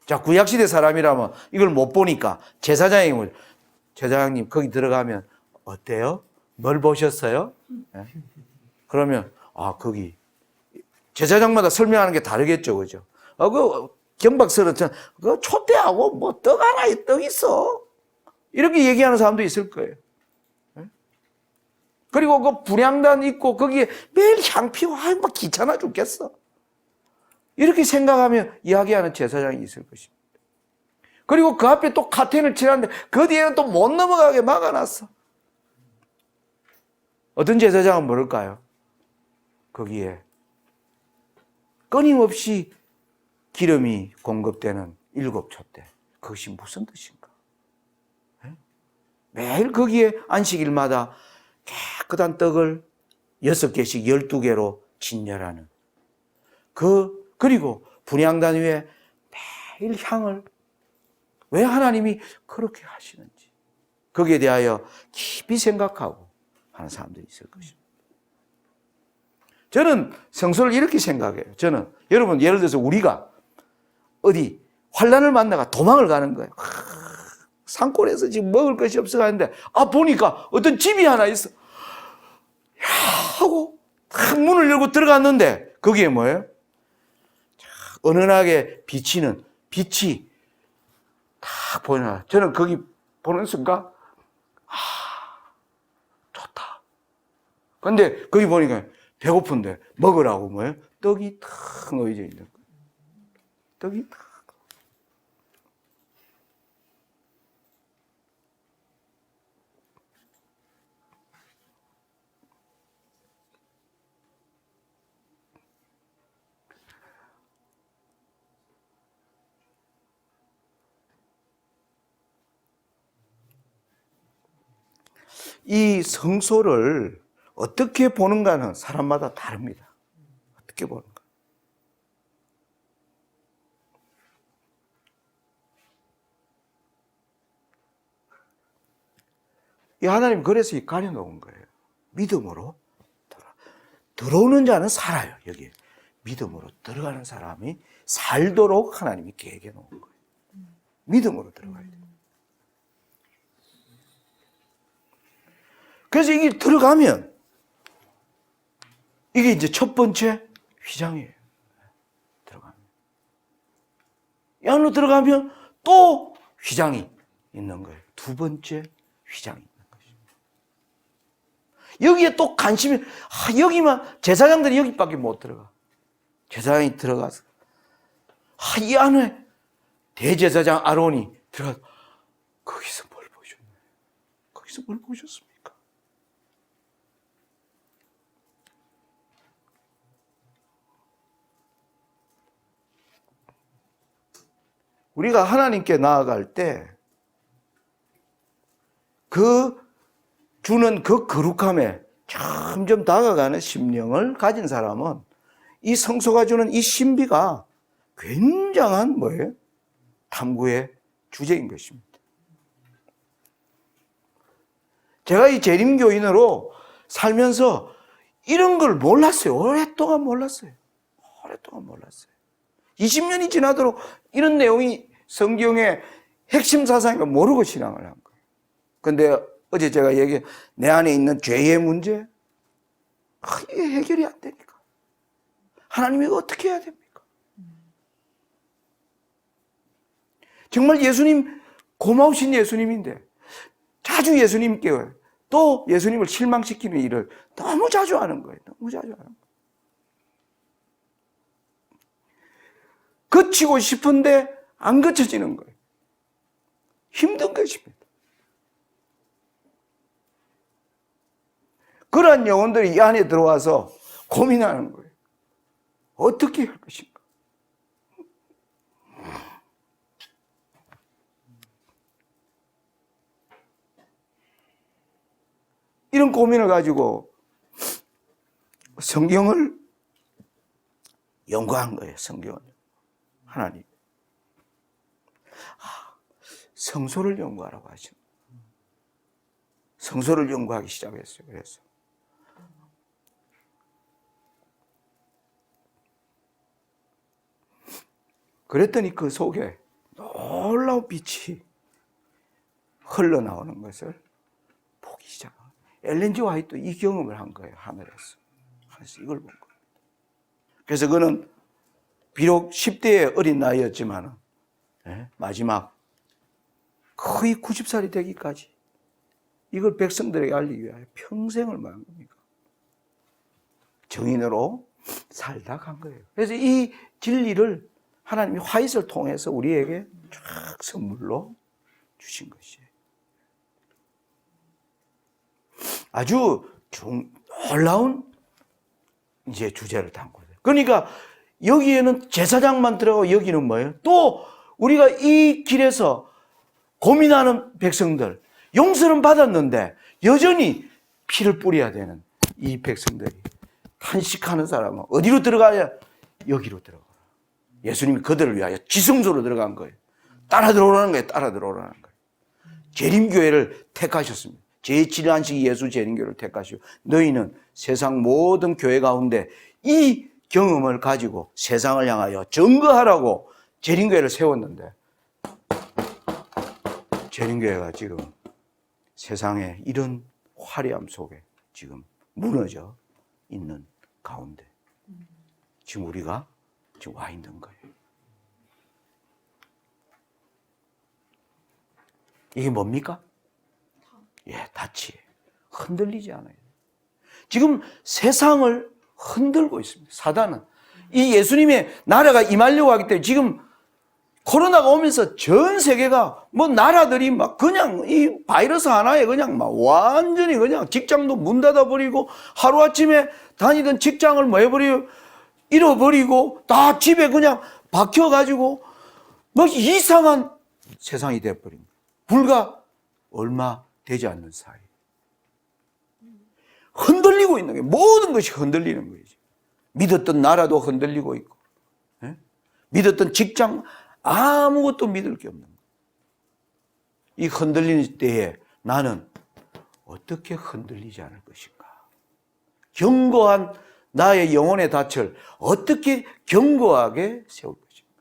자, 구약시대 사람이라면 이걸 못 보니까 제사장님 거기 들어가면 어때요? 뭘 보셨어요? 네? 그러면 거기 제사장마다 설명하는 게 다르겠죠, 그죠? 그 경박스러운 그 촛대하고 뭐 떡 하나 떡 있어. 이렇게 얘기하는 사람도 있을 거예요. 그리고 그 분향단 있고 거기에 매일 향 피워, 막 귀찮아 죽겠어. 이렇게 생각하며 이야기하는 제사장이 있을 것입니다. 그리고 그 앞에 또 카텐을 칠하는데 그 뒤에는 또 못 넘어가게 막아놨어. 어떤 제사장은 모를까요? 거기에 끊임없이 기름이 공급되는 7촛대. 그것이 무슨 뜻인가? 매일 거기에 안식일마다 깨끗한 떡을 6개씩 12개로 진열하는 그리고 분향단 위에 매일 향을, 왜 하나님이 그렇게 하시는지 거기에 대하여 깊이 생각하고 하는 사람들이 있을 것입니다. 저는 성소를 이렇게 생각해요. 저는 여러분 예를 들어서 우리가 어디 환난을 만나가 도망을 가는 거예요. 산골에서 지금 먹을 것이 없어 가는데 보니까 어떤 집이 하나 있어. 야 하고 딱 문을 열고 들어갔는데 거기에 뭐예요? 은은하게 비치는 빛이 딱 보이나. 저는 거기 보는 순간 좋다. 근데 거기 보니까 배고픈데 먹으라고 뭐예요? 떡이 탁 놓여져 있는 거예요. 떡이 탁. 이 성소를 어떻게 보는가는 사람마다 다릅니다. 어떻게 보는가? 이 하나님 그래서 가려놓은 거예요. 믿음으로 들어오는 자는 살아요. 여기 믿음으로 들어가는 사람이 살도록 하나님이 계획해 놓은 거예요. 믿음으로 들어가야 돼요. 그래서 이게 들어가면 이게 이제 첫 번째 휘장이에요. 들어가면 이 안으로 들어가면 또 휘장이 있는 거예요. 두 번째 휘장이 있는 것입니다. 여기에 또 관심이, 여기만, 제사장들이 여기밖에 못 들어가. 제사장이 들어가서, 이 안에 대제사장 아론이 들어가서, 거기서 뭘 보셨나요? 거기서 뭘 보셨습니까? 우리가 하나님께 나아갈 때 그 주는 그 거룩함에 점점 다가가는 심령을 가진 사람은 이 성소가 주는 이 신비가 굉장한 뭐예요? 탐구의 주제인 것입니다. 제가 이 재림교인으로 살면서 이런 걸 몰랐어요. 오랫동안 몰랐어요. 20년이 지나도록 이런 내용이 성경의 핵심 사상인가 모르고 신앙을 한 거예요. 그런데 어제 제가 얘기한 내 안에 있는 죄의 문제, 이게 해결이 안 되니까. 하나님이 어떻게 해야 됩니까? 정말 예수님, 고마우신 예수님인데 자주 예수님께 또 예수님을 실망시키는 일을 너무 자주 하는 거예요. 너무 자주 하는 거예요. 거치고 싶은데 안 거쳐지는 거예요. 힘든 것입니다. 그러한 영혼들이 이 안에 들어와서 고민하는 거예요. 어떻게 할 것인가? 이런 고민을 가지고 성경을 연구한 거예요. 성경을. 하나님. 성소를 연구하라고 하시는 거예요. 성소를 연구하기 시작했어요. 그래서 그랬더니 그 속에 놀라운 빛이 흘러나오는 것을 보기 시작합니다. 엘렌 G 화이트도 이 경험을 한 거예요. 하늘에서 이걸 본 거예요. 그래서 그는 비록 10대의 어린 나이였지만 마지막 거의 90살이 되기까지 이걸 백성들에게 알리기 위하여 평생을 말한 겁니까? 정인으로 살다 간 거예요. 그래서 이 진리를 하나님이 화이트를 통해서 우리에게 쫙 선물로 주신 것이에요. 아주 놀라운 이제 주제를 담고 있어요. 그러니까 여기에는 제사장만 들어가고 여기는 뭐예요? 또 우리가 이 길에서 고민하는 백성들, 용서는 받았는데 여전히 피를 뿌려야 되는 이 백성들이 탄식하는 사람은 어디로 들어가야? 여기로 들어가. 예수님이 그들을 위하여 지성소로 들어간 거예요. 따라 들어오라는 거예요. 따라 들어오라는 거예요. 재림교회를 택하셨습니다. 제7안식 예수 재림교회를 택하시고 너희는 세상 모든 교회 가운데 이 경험을 가지고 세상을 향하여 증거하라고 재림교회를 세웠는데 재림교회가 지금 세상에 이런 화려함 속에 지금 무너져 있는 가운데 지금 우리가 지금 와 있는 거예요. 이게 뭡니까? 닻이 흔들리지 않아요. 지금 세상을 흔들고 있습니다. 사단은 이 예수님의 나라가 임하려고 하기 때문에 지금 코로나가 오면서 전 세계가 뭐 나라들이 막 그냥 이 바이러스 하나에 그냥 막 완전히 그냥 직장도 문 닫아버리고 하루아침에 다니던 직장을 뭐 해버리고 잃어버리고 다 집에 그냥 박혀가지고 뭐 이상한 세상이 되어버린 거예요. 불과 얼마 되지 않는 사이. 흔들리고 있는 거예요. 모든 것이 흔들리는 거예요. 믿었던 나라도 흔들리고 있고, 믿었던 직장, 아무것도 믿을 게 없는 거예요. 이 흔들리는 때에 나는 어떻게 흔들리지 않을 것인가? 견고한 나의 영혼의 닻을 어떻게 견고하게 세울 것인가?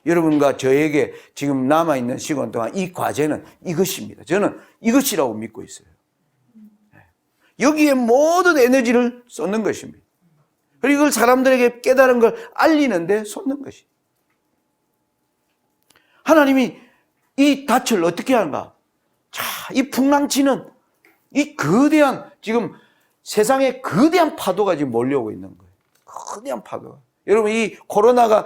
여러분과 저에게 지금 남아있는 시간 동안 이 과제는 이것입니다. 저는 이것이라고 믿고 있어요. 여기에 모든 에너지를 쏟는 것입니다. 그리고 이걸 사람들에게 깨달은 걸 알리는데 쏟는 것입니다. 하나님이 이 닻을 어떻게 하는가? 자, 이 풍랑치는 이 거대한, 지금 세상에 거대한 파도가 지금 몰려오고 있는 거예요. 거대한 파도가. 여러분, 이 코로나가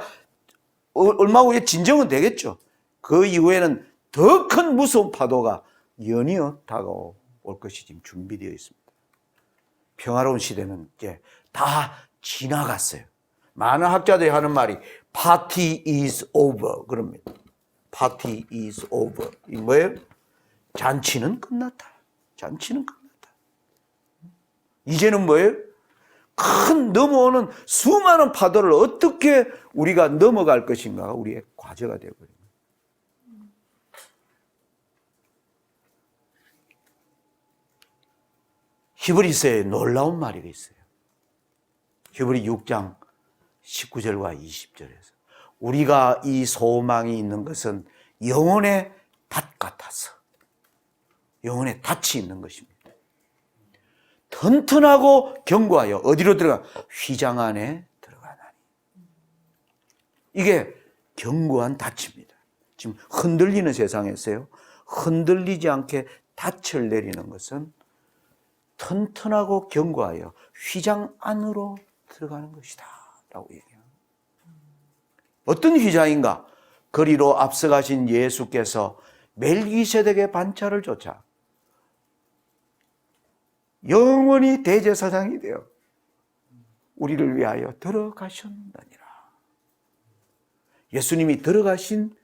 얼마 후에 진정은 되겠죠. 그 이후에는 더 큰 무서운 파도가 연이어 다가올 것이 지금 준비되어 있습니다. 평화로운 시대는 이제 다 지나갔어요. 많은 학자들이 하는 말이 party is over 그럽니다. party is over. 이 뭐예요? 잔치는 끝났다. 잔치는 끝났다. 이제는 뭐예요? 큰 넘어오는 수많은 파도를 어떻게 우리가 넘어갈 것인가가 우리의 과제가 되어버립니다. 히브리서에 놀라운 말이 있어요. 히브리 6장 19절과 20절에서 우리가 이 소망이 있는 것은 영혼의 닷 같아서, 영혼의 닷이 있는 것입니다. 튼튼하고 견고하여 어디로 들어가? 휘장 안에 들어가나니. 이게 견고한 닻입니다. 지금 흔들리는 세상에서요, 흔들리지 않게 닻을 내리는 것은 튼튼하고 견고하여 휘장 안으로 들어가는 것이다 라고 얘기합니다. 어떤 휘장인가? 거리로 앞서가신 예수께서 멜기세덱의 반차를 쫓아 영원히 대제사장이 되어 우리를 위하여 들어가셨느니라. 예수님이 들어가신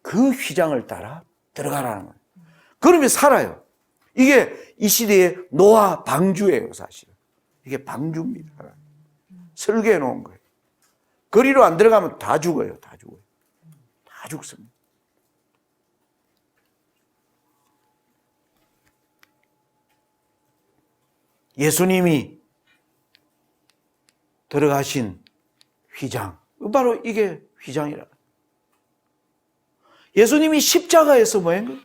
그 휘장을 따라 들어가라는 거예요. 그러면 살아요. 이게 이 시대의 노아 방주예요, 사실. 이게 방주입니다. 설계해 놓은 거예요. 거리로 안 들어가면 다 죽어요, 다 죽어요. 다 죽습니다. 예수님이 들어가신 휘장, 바로 이게 휘장이라. 예수님이 십자가에서 뭐 한 거예요?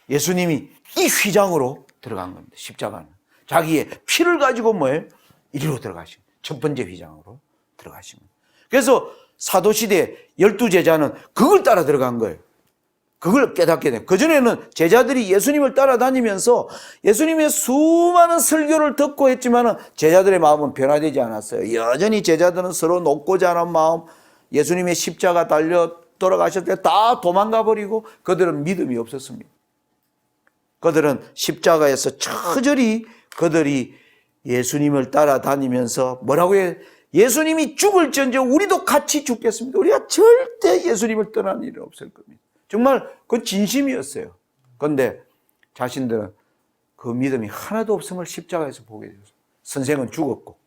예수님이 이 휘장으로 들어간 겁니다. 십자가는 자기의 피를 가지고 뭐예요? 이리로 들어가신 첫 번째 휘장으로 들어가신 거예요. 그래서 사도시대 12제자는 그걸 따라 들어간 거예요. 그걸 깨닫게 돼요. 그전에는 제자들이 예수님을 따라다니면서 예수님의 수많은 설교를 듣고 했지만 제자들의 마음은 변화되지 않았어요. 여전히 제자들은 서로 높고자 하는 마음, 예수님의 십자가 달려 돌아가실 때 다 도망가 버리고 그들은 믿음이 없었습니다. 그들은 십자가에서 처절히 그들이 예수님을 따라다니면서 뭐라고 해요? 예수님이 죽을지언정 우리도 같이 죽겠습니다. 우리가 절대 예수님을 떠나는 일은 없을 겁니다. 정말 그 진심이었어요. 그런데 자신들은 그 믿음이 하나도 없음을 십자가에서 보게 되었어요. 선생은 죽었고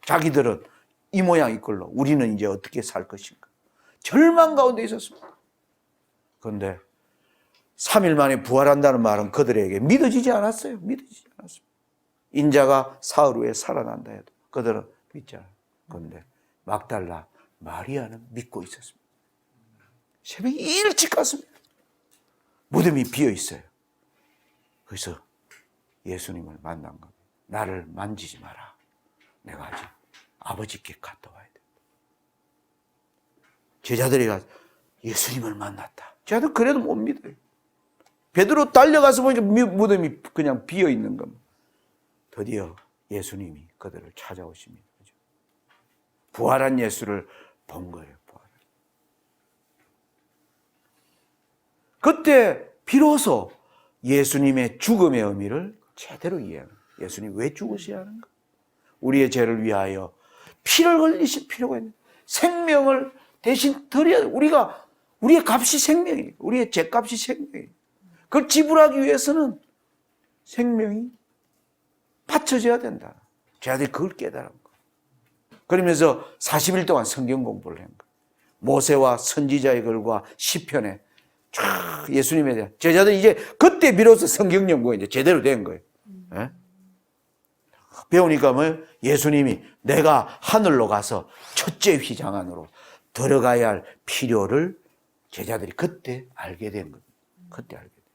자기들은 이 모양 이꼴로 우리는 이제 어떻게 살 것인가. 절망 가운데 있었습니다. 그런데 3일 만에 부활한다는 말은 그들에게 믿어지지 않았어요. 믿어지지 않았습니다. 인자가 사흘 후에 살아난다 해도 그들은 믿지 않아요. 그런데 막달라 마리아는 믿고 있었습니다. 새벽에 일찍 갔습니다. 무덤이 비어 있어요. 그래서 예수님을 만난 겁니다. 나를 만지지 마라. 내가 아직 아버지께 갔다 와야 돼. 제자들이 가서 예수님을 만났다. 제자들 그래도 못 믿어요. 베드로 달려가서 보니까 무덤이 그냥 비어 있는 겁니다. 드디어 예수님이 그들을 찾아오십니다. 부활한 예수를 본 거예요. 그때 비로소 예수님의 죽음의 의미를 제대로 이해하는 거예요. 예수님이 왜 죽으셔야 하는가? 우리의 죄를 위하여 피를 흘리실 필요가 있는 거예요. 생명을 대신 드려야 돼요. 우리의 값이 생명이에요. 우리의 죄값이 생명이에요. 그걸 지불하기 위해서는 생명이 바쳐져야 된다. 제자들이 그걸 깨달은 거예요. 그러면서 40일 동안 성경 공부를 한 거예요. 모세와 선지자의 글과 시편에 쫙 예수님에 대한 제자들이 이제 그때 비로소 성경 연구가 이제 제대로 된 거예요. 네? 배우니까 뭐 예수님이 내가 하늘로 가서 첫째 휘장 안으로 들어가야 할 필요를 제자들이 그때 알게 된 겁니다. 그때 알게 된 거예요.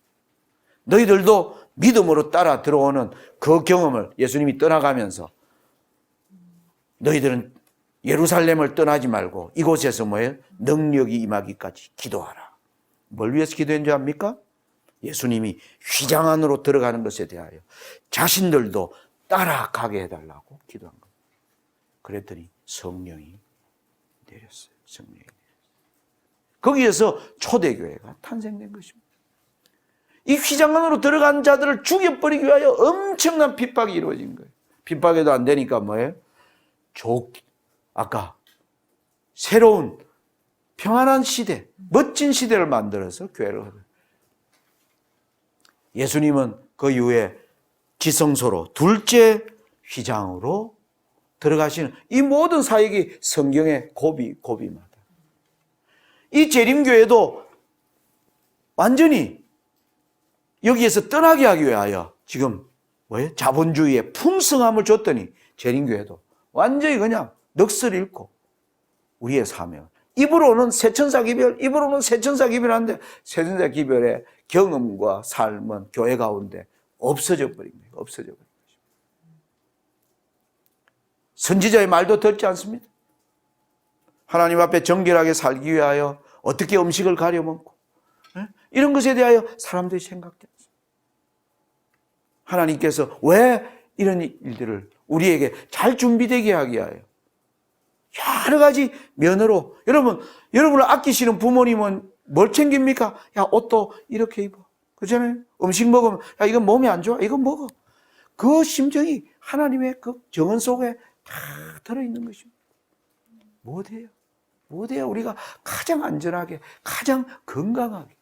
너희들도 믿음으로 따라 들어오는 그 경험을 예수님이 떠나가면서 너희들은 예루살렘을 떠나지 말고 이곳에서 뭐예요? 능력이 임하기까지 기도하라. 뭘 위해서 기도했는지 압니까? 예수님이 휘장 안으로 들어가는 것에 대하여 자신들도 따라가게 해달라고 기도한 겁니다. 그랬더니 성령이 내렸어요. 성령이 내렸어요. 거기에서 초대교회가 탄생된 것입니다. 이 휘장 안으로 들어간 자들을 죽여버리기 위하여 엄청난 핍박이 이루어진 거예요. 핍박해도 안 되니까 뭐예요? 아까 새로운 평안한 시대, 멋진 시대를 만들어서 교회를 하고요. 예수님은 그 이후에 지성소로 둘째 휘장으로 들어가시는 이 모든 사역이 성경의 고비마다. 이 재림교회도 완전히 여기에서 떠나게 하기 위하여 지금 뭐예요? 자본주의의 풍성함을 줬더니 재림교회도 완전히 그냥 넋을 잃고 우리의 사명. 입으로는 새천사기별, 입으로는 새천사기별한데 새천사기별의 경험과 삶은 교회 가운데 없어져 버린 거예요. 없어져 버린 거죠. 선지자의 말도 듣지 않습니다. 하나님 앞에 정결하게 살기 위하여 어떻게 음식을 가려 먹고 이런 것에 대하여 사람들이 생각지 않습니다. 하나님께서 왜 이런 일들을 우리에게 잘 준비되게 하기 위하여 여러 가지 면으로 여러분을 아끼시는 부모님은 뭘 챙깁니까? 야, 옷도 이렇게 입어. 그렇잖아요? 음식 먹으면 야, 이건 몸에 안 좋아. 이건 먹어. 그 심정이 하나님의 그 정원 속에 다 들어있는 것입니다. 못해요. 우리가 가장 안전하게, 가장 건강하게,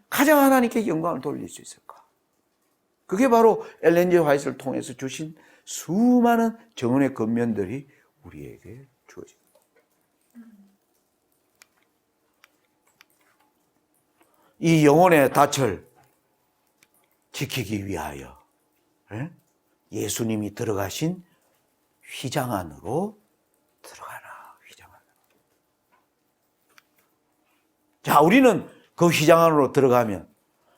가장 하나님께 영광을 돌릴 수 있을까? 그게 바로 엘렌 G 화이트를 통해서 주신 수많은 정원의 겉면들이 우리에게 주어집니다. 이 영혼의 닻을 지키기 위하여 예수님이 들어가신 휘장 안으로 들어가라. 휘장 안으로. 자, 우리는 그 휘장 안으로 들어가면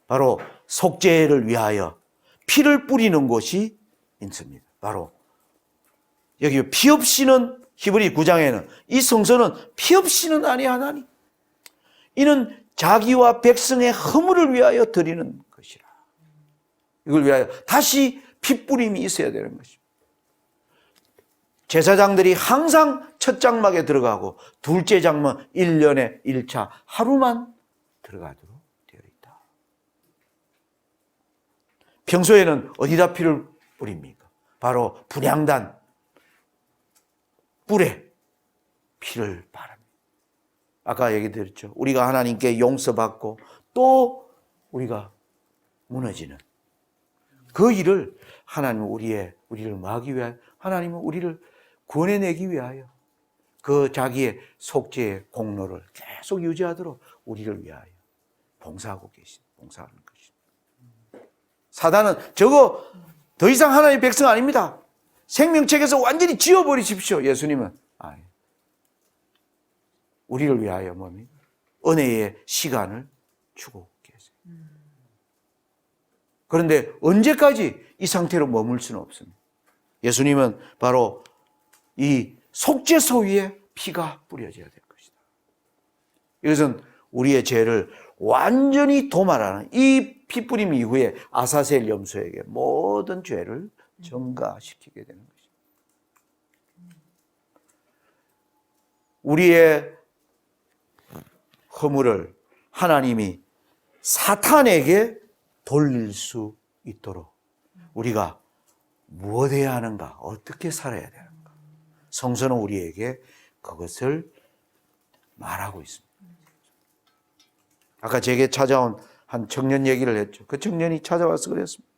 바로 속죄를 위하여 피를 뿌리는 곳이 있습니다. 바로 여기 피 없이는 히브리 9장에는 이 성소는 피 없이는 아니하나니 이는 자기와 백성의 허물을 위하여 드리는 것이라. 이걸 위하여 다시 피 뿌림이 있어야 되는 것입니다. 제사장들이 항상 첫 장막에 들어가고 둘째 장막 1년에 1차 하루만 들어가도록 되어 있다. 평소에는 어디다 피를 뿌립니까? 바로 분향단 뿔에 피를 바릅니다. 아까 얘기 드렸죠. 우리가 하나님께 용서받고 또 우리가 무너지는 그 일을 하나님은 우리를 막기 위하여 하나님은 우리를 구원해내기 위하여 그 자기의 속죄의 공로를 계속 유지하도록 우리를 위하여 봉사하는 것입니다. 사단은 저거 더 이상 하나님의 백성 아닙니다. 생명책에서 완전히 지워버리십시오. 예수님은 우리를 위하여 은혜의 시간을 주고 계세요. 그런데 언제까지 이 상태로 머물 수는 없습니다. 예수님은 바로 이 속죄소 위에 피가 뿌려져야 될 것이다. 이것은 우리의 죄를 완전히 도말하는 이 피뿌림 이후에 아사셀 염소에게 모든 죄를 전가시키게 되는 것입니다. 우리의 허물을 하나님이 사탄에게 돌릴 수 있도록 우리가 무엇 해야 하는가, 어떻게 살아야 되는가. 성서는 우리에게 그것을 말하고 있습니다. 아까 제게 찾아온 한 청년 얘기를 했죠. 그 청년이 찾아와서 그랬습니다.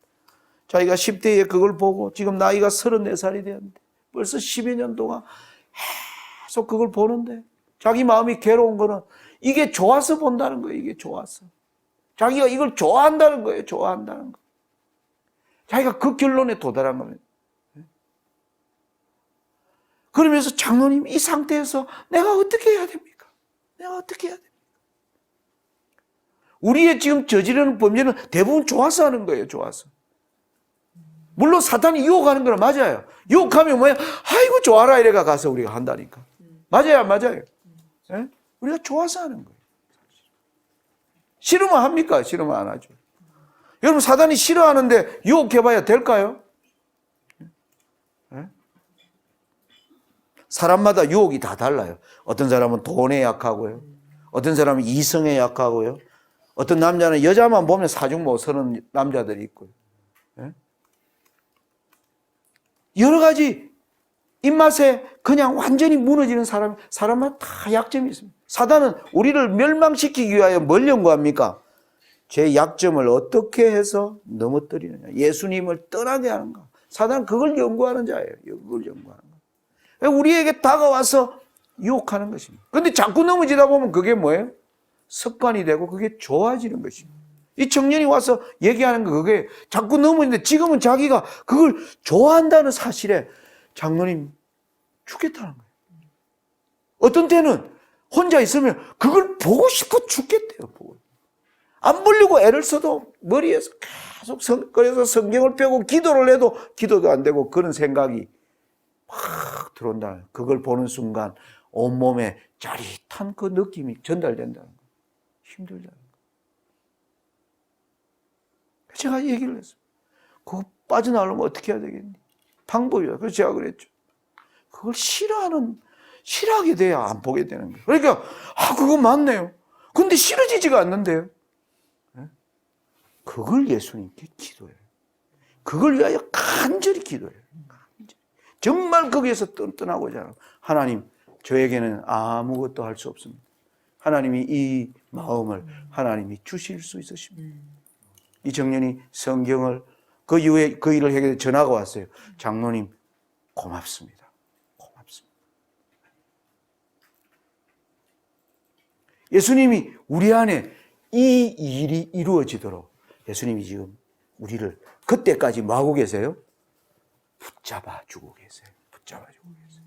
자기가 10대에 그걸 보고 지금 나이가 34살이 되었는데 벌써 10여 년 동안 계속 그걸 보는데 자기 마음이 괴로운 거는 이게 좋아서 본다는 거예요. 이게 좋아서. 자기가 이걸 좋아한다는 거예요. 좋아한다는 거. 자기가 그 결론에 도달한 겁니다. 그러면서 장로님 이 상태에서 내가 어떻게 해야 됩니까? 내가 어떻게 해야 됩니까? 우리의 지금 저지르는 범죄는 대부분 좋아서 하는 거예요. 좋아서. 물론 사탄이 유혹하는 건 맞아요. 유혹하면 뭐야? 아이고 좋아라 이래가 가서 우리가 한다니까. 맞아요, 안 맞아요? 네? 우리가 좋아서 하는 거예요. 싫으면 합니까? 싫으면 안 하죠. 여러분, 사단이 싫어하는데 유혹해봐야 될까요? 네? 사람마다 유혹이 다 달라요. 어떤 사람은 돈에 약하고요. 어떤 사람은 이성에 약하고요. 어떤 남자는 여자만 보면 사중 못 서는 남자들이 있고요. 네? 여러 가지 입맛에 그냥 완전히 무너지는 사람마다 다 약점이 있습니다. 사단은 우리를 멸망시키기 위하여 뭘 연구합니까? 제 약점을 어떻게 해서 넘어뜨리느냐. 예수님을 떠나게 하는가. 사단은 그걸 연구하는 자예요. 그걸 연구하는 거. 우리에게 다가와서 유혹하는 것입니다. 그런데 자꾸 넘어지다 보면 그게 뭐예요? 습관이 되고 그게 좋아지는 것입니다. 이 청년이 와서 얘기하는 거 그게 자꾸 넘어지는데 지금은 자기가 그걸 좋아한다는 사실에 장로님 죽겠다는 거예요. 어떤 때는 혼자 있으면 그걸 보고 싶어 죽겠대요. 보고. 안 보려고 애를 써도 머리에서 계속 그래서 성경을 펴고 기도를 해도 기도도 안 되고 그런 생각이 막 들어온다는 거예요. 그걸 보는 순간 온몸에 짜릿한 그 느낌이 전달된다는 거예요. 힘들다는 거예요. 제가 얘기를 했어요. 그거 빠져나오려면 어떻게 해야 되겠니? 방법이야. 그래서 제가 그랬죠. 그걸 싫어하게 돼야 안 보게 되는 거예요. 그러니까, 그거 맞네요. 근데 싫어지지가 않는데요. 그걸 예수님께 기도해요. 그걸 위하여 간절히 기도해요. 간절히. 정말 거기에서 떠나고자 하는 하나님, 저에게는 아무것도 할 수 없습니다. 하나님이 이 마음을 하나님이 주실 수 있으십니다. 이 청년이 성경을 그 이후에 그 일을 해결해 전화가 왔어요. 장로님 고맙습니다. 고맙습니다. 예수님이 우리 안에 이 일이 이루어지도록 예수님이 지금 우리를 그때까지 뭐하고 계세요? 붙잡아 주고 계세요. 붙잡아 주고 계세요.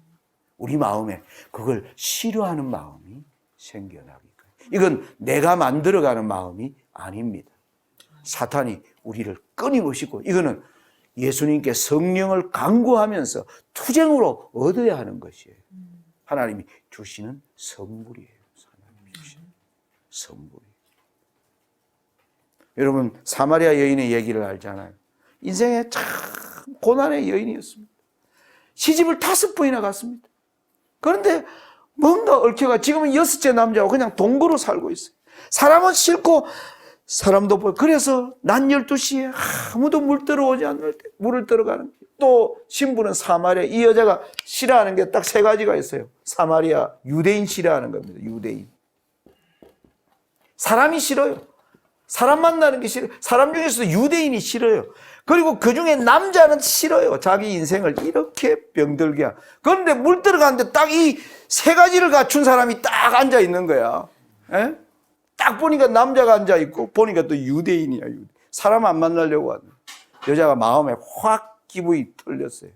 우리 마음에 그걸 싫어하는 마음이 생겨나기까지. 이건 내가 만들어가는 마음이 아닙니다. 사탄이 우리를 끊임없이 이거는 예수님께 성령을 간구하면서 투쟁으로 얻어야 하는 것이에요. 하나님이 주시는 선물이에요. 하나님이 주시는 선물이에요. 여러분, 사마리아 여인의 얘기를 알잖아요. 인생에 참 고난의 여인이었습니다. 시집을 5번이나 갔습니다. 그런데 뭔가 얽혀가 지금은 6째 남자하고 그냥 동거로 살고 있어요. 사람은 싫고 사람도 보여. 그래서 낮 12시에 아무도 물 들어오지 않을 때 물을 들어가는. 또 신부는 사마리아. 이 여자가 싫어하는 게 딱 3가지가 있어요. 사마리아 유대인 싫어하는 겁니다. 유대인. 사람이 싫어요. 사람 만나는 게 싫어요. 사람 중에서도 유대인이 싫어요. 그리고 그중에 남자는 싫어요. 자기 인생을 이렇게 병들게 하고. 그런데 물 들어가는데 딱 이 3가지를 갖춘 사람이 딱 앉아 있는 거야. 에? 딱 보니까 남자가 앉아있고 보니까 또 유대인이야. 사람 안 만나려고 하는. 여자가 마음에 확 기분이 털렸어요.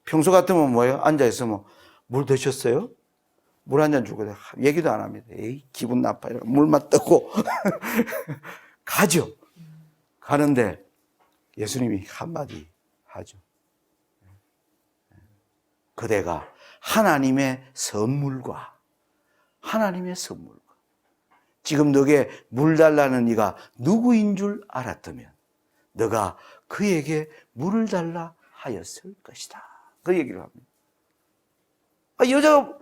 평소 같으면 뭐예요? 앉아있으면 물 드셨어요? 물 한 잔 주고 얘기도 안 합니다. 에이, 기분 나빠요. 물만 뜨고 가죠. 가는데 예수님이 한마디 하죠. 그대가 하나님의 선물과 지금 너게 물 달라는 이가 누구인 줄 알았다면 너가 그에게 물을 달라 하였을 것이다. 그 얘기를 합니다. 여자가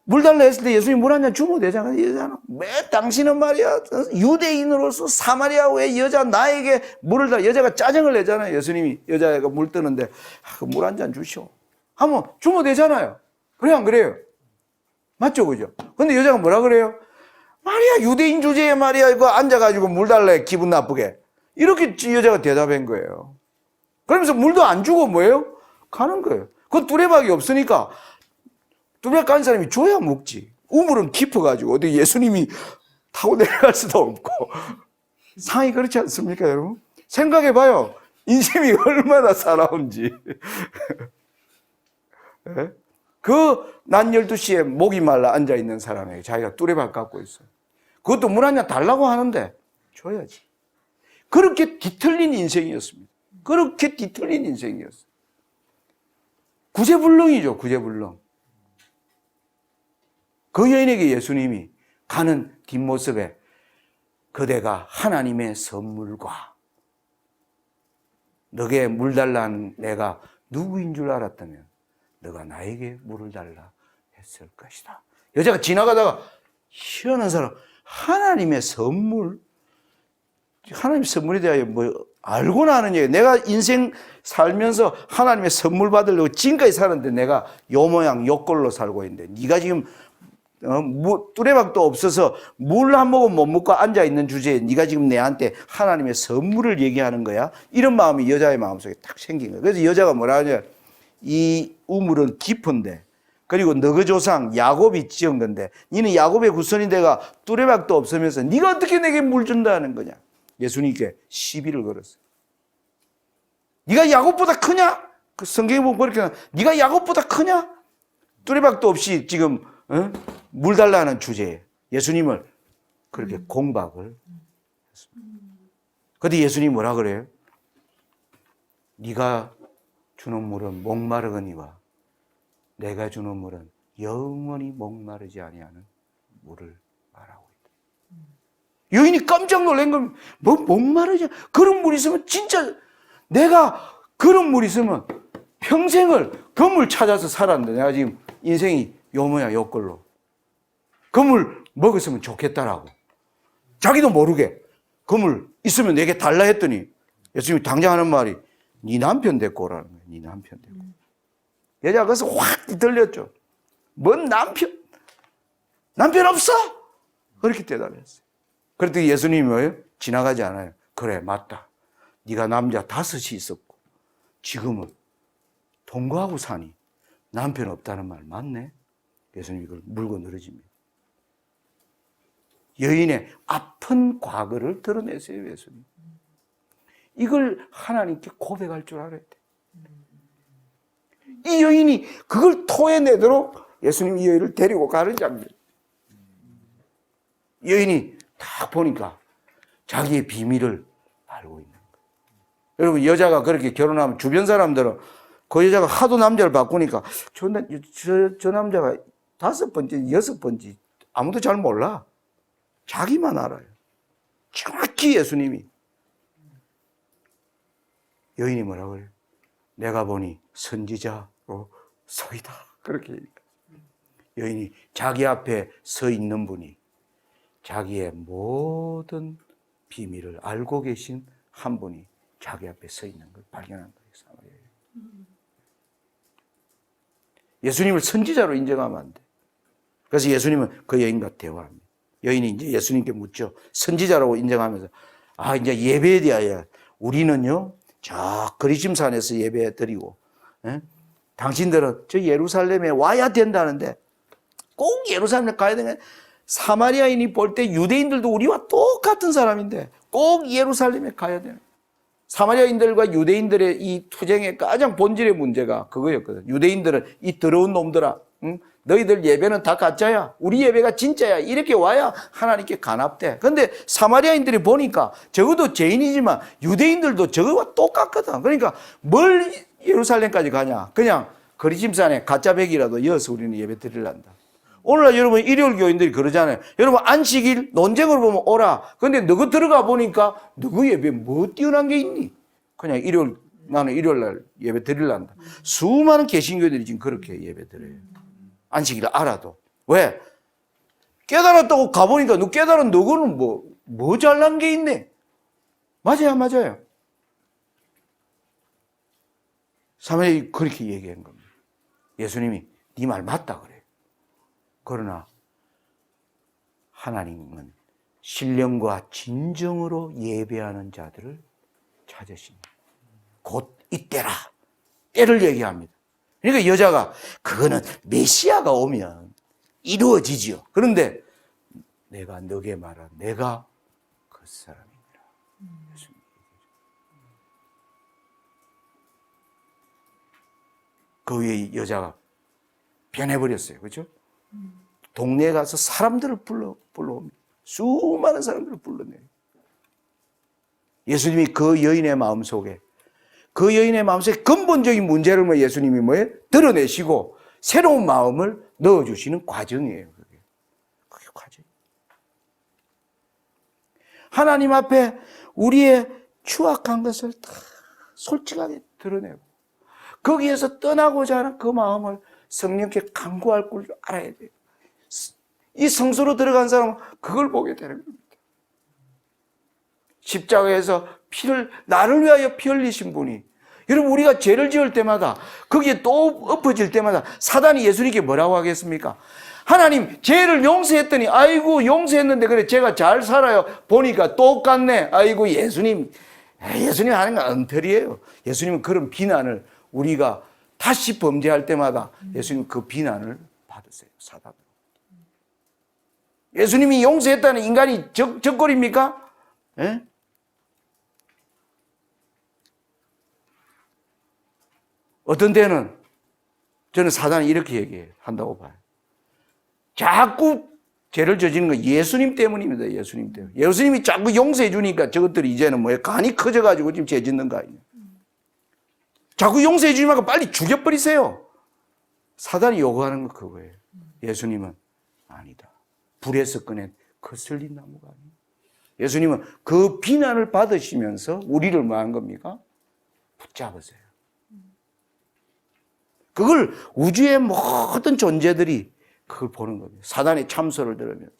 물 달라 했을 때 예수님 물 한 잔 주면 되잖아요. 여자는 왜 당신은 말이야 유대인으로서 사마리아의 여자 나에게 물을 달라. 여자가 짜증을 내잖아요. 예수님이 여자가 물 뜨는데 물 한 잔 주시오 하면 주면 되잖아요. 그래 안 그래요? 맞죠, 그죠? 근데 여자가 뭐라 그래요? 말이야, 유대인 주제에 말이야, 이거 앉아가지고 물 달래, 기분 나쁘게. 이렇게 여자가 대답한 거예요. 그러면서 물도 안 주고 뭐예요? 가는 거예요. 그 두레박이 없으니까, 두레박 간 사람이 줘야 먹지. 우물은 깊어가지고, 어디 예수님이 타고 내려갈 수도 없고. 상황이 그렇지 않습니까, 여러분? 생각해봐요. 인생이 얼마나 살아온지. 네? 그 낮 12시에 목이 말라 앉아있는 사람에게 자기가 뚜레박 갖고 있어요. 그것도 물 한 잔 달라고 하는데 줘야지. 그렇게 뒤틀린 인생이었습니다. 그렇게 뒤틀린 인생이었어요. 구제불능이죠. 구제불능. 그 여인에게 예수님이 가는 뒷모습에 그대가 하나님의 선물과 너게 물 달라는 내가 누구인 줄 알았다면 너가 나에게 물을 달라 했을 것이다. 여자가 지나가다가 희한한 사람, 하나님의 선물, 하나님의 선물에 대하여 뭐 알고나 하는 얘기. 내가 인생 살면서 하나님의 선물 받으려고 지금까지 살았는데 내가 요 모양 요 꼴로 살고 있는데 네가 지금 뚜레박도 없어서 물 한 모금 못 먹고 앉아있는 주제에 네가 지금 내한테 하나님의 선물을 얘기하는 거야? 이런 마음이 여자의 마음속에 딱 생긴 거야. 그래서 여자가 뭐라 하냐, 이 우물은 깊은데 그리고 너그 조상 야곱이 지은 건데 너는 야곱의 후손이 내가 뚜레박도 없으면서 네가 어떻게 내게 물 준다는 거냐. 예수님께 시비를 걸었어요. 네가 야곱보다 크냐? 그 성경에 보면 그렇게 네가 야곱보다 크냐? 뚜레박도 없이 지금 물 달라는 주제에 예수님을 그렇게 공박을 했습니다. 그런데 예수님이 뭐라 그래요? 네가 주는 물은 목마르거니와 내가 주는 물은 영원히 목마르지 아니하는 물을 말하고 있다. 여인이 깜짝 놀란 겁니다. 뭐 목마르지? 그런 물 있으면 진짜 내가 그런 물 있으면 평생을 그 물 찾아서 살았는데 내가 지금 인생이 요 모양 요 꼴로 그 물 먹었으면 좋겠다라고 자기도 모르게 그 물 있으면 내게 달라 했더니 예수님이 당장 하는 말이 네 남편 데리고 오라는 거예요. 네 남편 데리고. 여자가 그래서 확 들렸죠. 뭔 남편? 남편 없어? 그렇게 대답했어요. 그랬더니 예수님이 뭐예요? 지나가지 않아요. 그래 맞다. 네가 남자 5이 있었고 지금은 동거하고 사니 남편 없다는 말 맞네. 예수님이 그걸 물고 늘어집니다. 여인의 아픈 과거를 드러내세요. 예수님. 이걸 하나님께 고백할 줄 알아야 돼. 이 여인이 그걸 토해내도록 예수님이 이 여인을 데리고 가는 장면. 여인이 딱 보니까 자기의 비밀을 알고 있는 거예요. 여러분 여자가 그렇게 결혼하면 주변 사람들은 그 여자가 하도 남자를 바꾸니까 저 남자가 5번째, 6번째 아무도 잘 몰라. 자기만 알아요. 정확히 예수님이. 여인이 뭐라고 그래요? 내가 보니 선지자로 서이다. 그렇게 얘기합니다. 여인이 자기 앞에 서 있는 분이 자기의 모든 비밀을 알고 계신 한 분이 자기 앞에 서 있는 걸 발견한 거예요. 예수님을 선지자로 인정하면 안 돼. 그래서 예수님은 그 여인과 대화합니다. 여인이 이제 예수님께 묻죠. 선지자라고 인정하면서 이제 예배에 대하여 우리는요 저 그리심산에서 예배 드리고 당신들은 저 예루살렘에 와야 된다는데 꼭 예루살렘에 가야 되는 사마리아인이 볼 때 유대인들도 우리와 똑같은 사람인데 꼭 예루살렘에 가야 되는. 사마리아인들과 유대인들의 이 투쟁의 가장 본질의 문제가 그거였거든. 유대인들은 이 더러운 놈들아, 너희들 예배는 다 가짜야. 우리 예배가 진짜야. 이렇게 와야 하나님께 간합돼. 그런데 사마리아인들이 보니까 적어도 죄인이지만 유대인들도 저거와 똑같거든. 그러니까 뭘 예루살렘까지 가냐. 그냥 거리짐산에 가짜 백이라도 이어서 우리는 예배 드리란다. 오늘날 여러분 일요일 교인들이 그러잖아요. 여러분 안식일 논쟁을 보면 오라. 근데 너가 들어가 보니까 너그 예배에 뭐 뛰어난 게 있니? 그냥 나는 일요일 날 예배 드리란다. 수많은 개신교들이 지금 그렇게 예배 드려요. 안식일을 알아도. 왜? 깨달았다고 가보니까 너 깨달은 너거는 뭐 잘난 게 있네. 맞아요. 사마리아인이 그렇게 얘기한 겁니다. 예수님이 네 말 맞다 그래요. 그러나 하나님은 신령과 진정으로 예배하는 자들을 찾으십니다. 곧 이때라. 때를 얘기합니다. 그러니까 여자가 그거는 메시아가 오면 이루어지지요. 그런데 내가 너게 말한 내가 그 사람이니라. 그 위에 여자가 변해버렸어요. 그렇죠? 동네에 가서 사람들을 불러옵니다. 수많은 사람들을 불러내요. 예수님이 그 여인의 마음속에 근본적인 문제를 예수님이 드러내시고 새로운 마음을 넣어주시는 과정이에요. 그게 과정. 하나님 앞에 우리의 추악한 것을 다 솔직하게 드러내고 거기에서 떠나고자 하는 그 마음을 성령께 간구할 줄 알아야 돼요. 이 성소로 들어간 사람은 그걸 보게 되는 겁니다. 십자가에서 나를 위하여 피 흘리신 분이, 여러분, 우리가 죄를 지을 때마다, 거기에 또 엎어질 때마다 사단이 예수님께 뭐라고 하겠습니까? 하나님, 죄를 용서했더니, 아이고, 용서했는데, 그래, 제가 잘 살아요. 보니까 똑같네. 아이고, 예수님 하는 건 엉터리예요. 예수님은 그런 비난을 우리가 다시 범죄할 때마다 예수님 그 비난을 받으세요. 사단으로. 예수님이 용서했다는 인간이 적골입니까? 예? 어떤 때는 저는 사단이 이렇게 한다고 봐요. 자꾸 죄를 저지르는 거 예수님 때문입니다. 예수님 때문에. 예수님이 자꾸 용서해 주니까 저것들이 이제는 뭐예요? 간이 커져가지고 지금 죄 짓는 거 아니에요. 자꾸 용서해 주지 말고 빨리 죽여버리세요. 사단이 요구하는 건 그거예요. 예수님은 아니다. 불에서 꺼낸 거슬린 나무가 아니에요. 예수님은 그 비난을 받으시면서 우리를 뭐 한 겁니까? 붙잡으세요. 그걸 우주의 모든 존재들이 그걸 보는 겁니다. 사단의 참소를 들으면서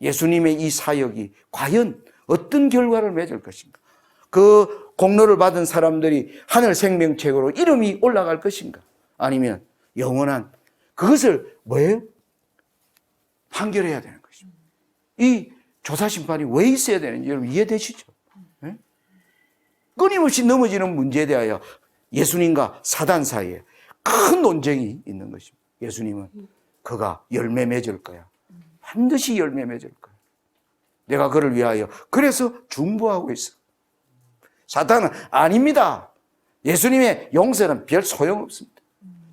예수님의 이 사역이 과연 어떤 결과를 맺을 것인가? 그 공로를 받은 사람들이 하늘 생명책으로 이름이 올라갈 것인가? 아니면 영원한 그것을 뭐예요? 판결해야 되는 것입니다. 이 조사심판이 왜 있어야 되는지 여러분 이해되시죠? 네? 끊임없이 넘어지는 문제에 대하여 예수님과 사단 사이에 큰 논쟁이 있는 것입니다. 예수님은 그가 열매 맺을 거야. 반드시 열매 맺을 거야. 내가 그를 위하여 그래서 중보하고 있어. 사탄은 아닙니다. 예수님의 용서는 별 소용없습니다.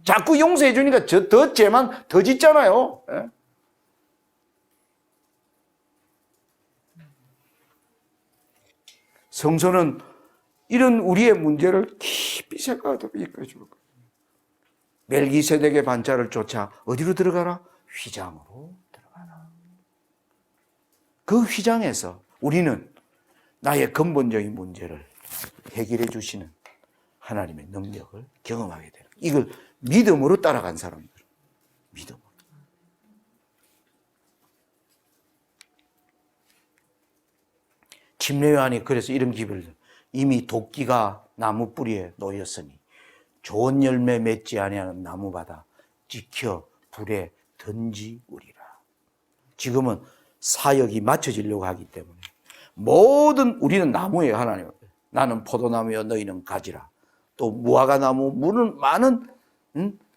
자꾸 용서해 주니까 더 죄만 더 짓잖아요. 예? 성서는 이런 우리의 문제를 깊이 생각하도록 이끌어 줄 거예요. 멜기세덱의 반차를 쫓아 어디로 들어가라? 휘장으로 들어가라. 그 휘장에서 우리는 나의 근본적인 문제를 해결해 주시는 하나님의 능력을 경험하게 되는, 이걸 믿음으로 따라간 사람들. 믿음으로. 침례요한이 그래서 이런 기별을, 이미 도끼가 나무 뿌리에 놓였으니 좋은 열매 맺지 아니하는 나무마다 찍혀 불에 던지우리라. 지금은 사역이 맞춰지려고 하기 때문에 모든 우리는 나무예요. 하나님 나는 포도나무여 너희는 가지라. 또 무화과나무 무는 많은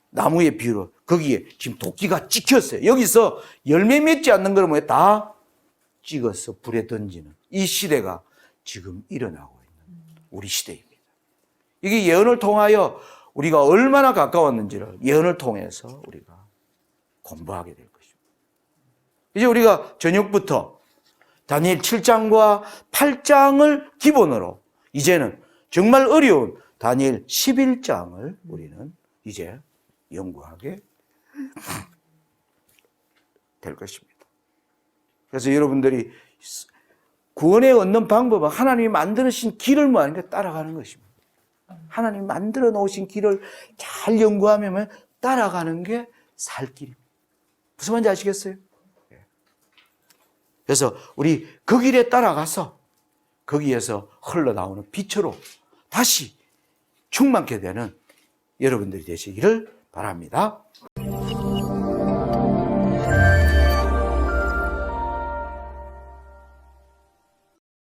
나무의 비유로 거기에 지금 도끼가 찍혔어요. 여기서 열매 맺지 않는 걸 뭐예요? 다 찍어서 불에 던지는 이 시대가 지금 일어나고 있는 우리 시대입니다. 이게 예언을 통하여 우리가 얼마나 가까웠는지를 예언을 통해서 우리가 공부하게 될 것입니다. 이제 우리가 저녁부터 다니엘 7장과 8장을 기본으로 이제는 정말 어려운 다니엘 11장을 우리는 이제 연구하게 될 것입니다. 그래서 여러분들이 구원에 얻는 방법은 하나님이 만드신 길을 뭐 하는 게 따라가는 것입니다. 하나님이 만들어 놓으신 길을 잘 연구하면 따라가는 게 살 길입니다. 무슨 말인지 아시겠어요? 그래서 우리 그 길에 따라가서 거기에서 흘러나오는 빛으로 다시 충만케 되는 여러분들이 되시기를 바랍니다.